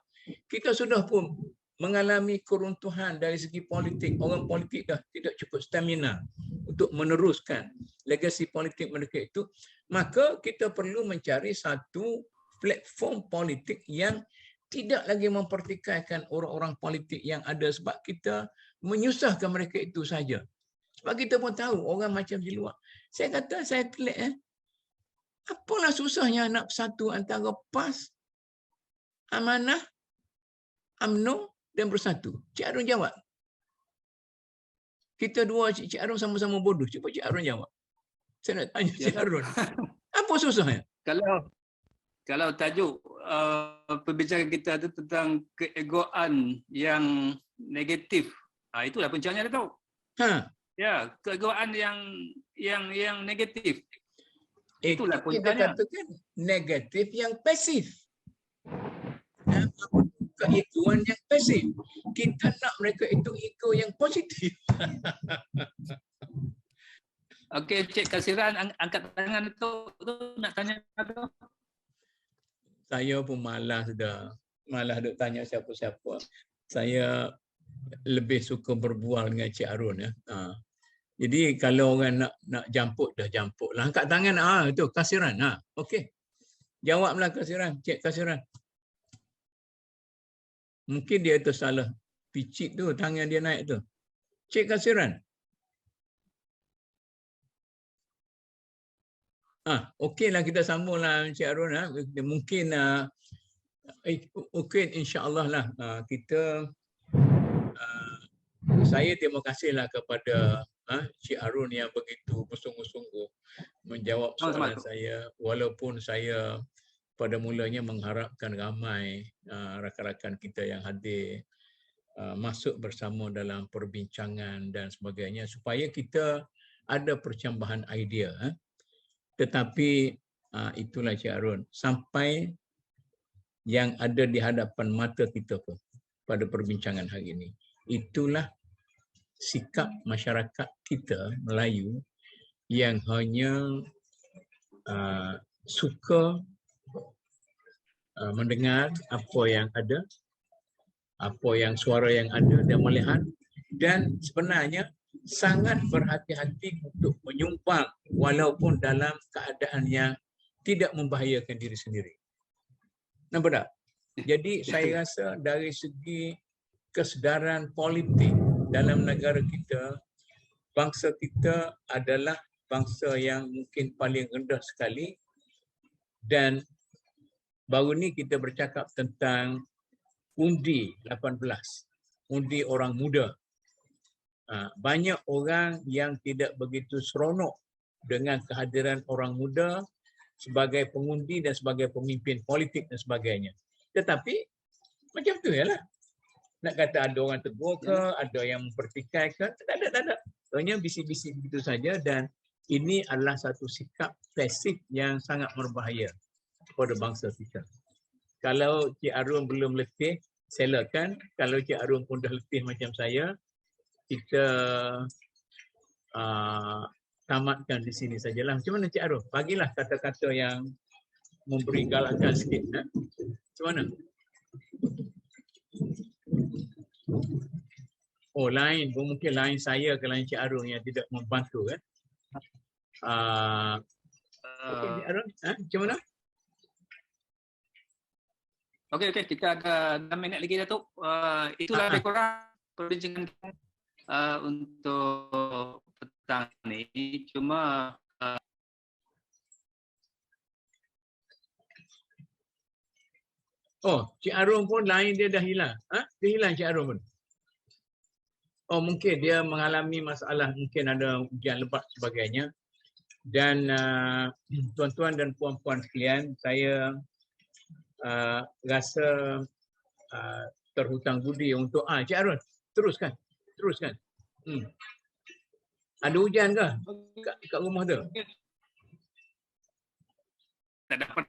Kita sudah pun mengalami keruntuhan dari segi politik. Orang politik dah tidak cukup stamina untuk meneruskan legasi politik mereka itu. Maka kita perlu mencari satu platform politik yang tidak lagi mempertikaikan orang-orang politik yang ada, sebab kita menyusahkan mereka itu saja. Sebab kita pun tahu orang macam di luar. Saya kata, saya pelik, apalah susahnya nak bersatu antara PAS, Amanah, UMNO dan Bersatu. Cik Arun jawab. Kita dua, Cik Arun sama-sama bodoh. Cuba Cik Arun jawab. Saya nak tanya Cik Arun. Apa susahnya? kalau tajuk perbincangan kita itu tentang keegoan yang negatif, itulah puncanya Datuk. Ha, Ya, keegoan yang negatif. Itulah kita puncanya. katakan negatif yang pasif. Ya, keegoan yang pasif. Kita nak mereka itu ego yang positif. Okey, Cik Kasiran angkat tangan tu nak tanya apa? Saya pun malas dah. Malas duk tanya siapa-siapa. Saya lebih suka berbual dengan Cik Arun ya. Jadi kalau orang nak jampuk dah jampuk lah. Angkat tangan itu Kasiran. Okey. Jawablah Kasiran, Cik Kasiran. Mungkin dia tersalah picit tu tangan dia naik tu. Cik Kasiran. Okeylah kita sambunglah Cik Arun. Mungkin insya-Allah lah kita saya terima kasihlah kepada Cik Arun yang begitu bersungguh-sungguh menjawab soalan saya, walaupun saya pada mulanya mengharapkan ramai rakan-rakan kita yang hadir masuk bersama dalam perbincangan dan sebagainya supaya kita ada percambahan idea. Tetapi itulah Cik Arun, sampai yang ada di hadapan mata kita pun pada perbincangan hari ini, itulah sikap masyarakat kita Melayu yang hanya suka mendengar apa yang ada, apa yang suara yang ada dan melihat, dan sebenarnya sangat berhati-hati untuk menyumbang walaupun dalam keadaan yang tidak membahayakan diri sendiri. Nampak tak? Jadi saya rasa dari segi kesedaran politik dalam negara kita, bangsa kita adalah bangsa yang mungkin paling rendah sekali, dan baru ni kita bercakap tentang undi 18, undi orang muda. Banyak orang yang tidak begitu seronok dengan kehadiran orang muda sebagai pengundi dan sebagai pemimpin politik dan sebagainya. Tetapi macam tu yalah. Nak kata ada orang tegur ke, ada yang mempertikai ke, tak ada. Hanya bisik-bisik begitu saja, dan ini adalah satu sikap pasif yang sangat berbahaya kepada bangsa kita. Kalau Cik Arun belum letih, silakan. Kalau Cik Arun pun dah letih macam saya, kita tamatkan di sini sajalah. Macam mana Cik Arun? Bagilah kata-kata yang memberi galakan sikit. Macam mana? Lain. Mungkin lain saya ke lain Cik Arun yang tidak membantu kan? Okey Cik Arun, macam mana? Okey, kita ada 6 minit lagi Datuk. Itulah lebih kurang perbincangan kita untuk petang ni. Cuma Cik Arun pun lain dia dah hilang. Dia hilang Cik Arun pun. Mungkin dia mengalami masalah, mungkin ada hujan lebat sebagainya. Dan tuan-tuan dan puan-puan sekalian, saya rasa terhutang budi untuk Cik Arun, teruskan. Ada hujan ke kat rumah tu? tak dapat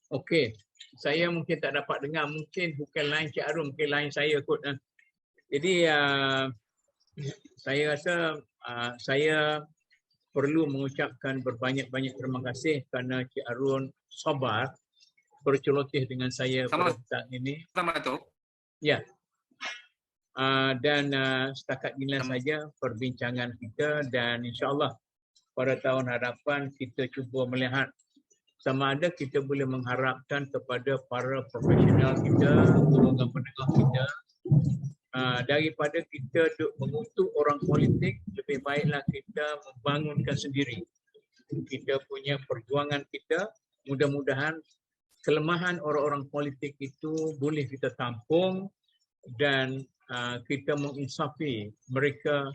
Okey, saya mungkin tak dapat dengar, mungkin bukan line Cik Arun, mungkin line saya kot. Jadi saya rasa saya perlu mengucapkan berbanyak-banyak terima kasih kerana Cik Arun sabar berceloteh dengan saya pada petang ini. Sama tu. Ya. Dan setakat inilah saja perbincangan kita, dan insya-Allah pada tahun hadapan kita cuba melihat sama ada kita boleh mengharapkan kepada para profesional kita, golongan pendengar kita, daripada kita duk mengutuk orang politik, lebih baiklah kita membangunkan sendiri. Kita punya perjuangan kita, mudah-mudahan kelemahan orang-orang politik itu boleh kita tampung dan kita menginsafi mereka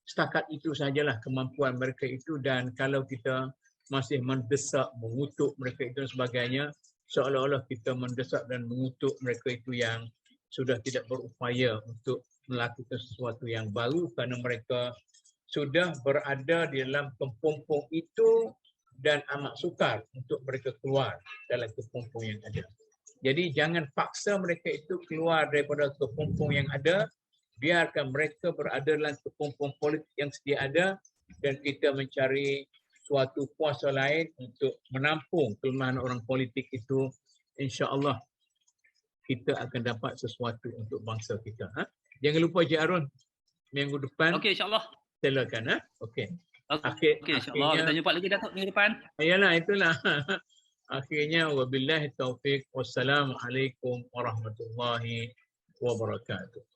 setakat itu sajalah kemampuan mereka itu, dan kalau kita masih mendesak, mengutuk mereka itu dan sebagainya, seolah-olah kita mendesak dan mengutuk mereka itu yang sudah tidak berupaya untuk melakukan sesuatu yang baru kerana mereka sudah berada di dalam kepompong itu dan amat sukar untuk mereka keluar dalam kepompong yang ada. Jadi jangan paksa mereka itu keluar daripada kepompong yang ada, biarkan mereka berada dalam kepompong politik yang sedia ada dan kita mencari suatu kuasa lain untuk menampung kelemahan orang politik itu. InsyaAllah kita akan dapat sesuatu untuk bangsa kita. Jangan lupa Cik Harun, minggu depan Okey, insya-Allah. silakan. Okey. Okey, insya-Allah kita jumpa lagi Datuk minggu depan. Iyalah, itulah. Akhirnya wabillahi taufiq. Wassalamualaikum warahmatullahi wabarakatuh.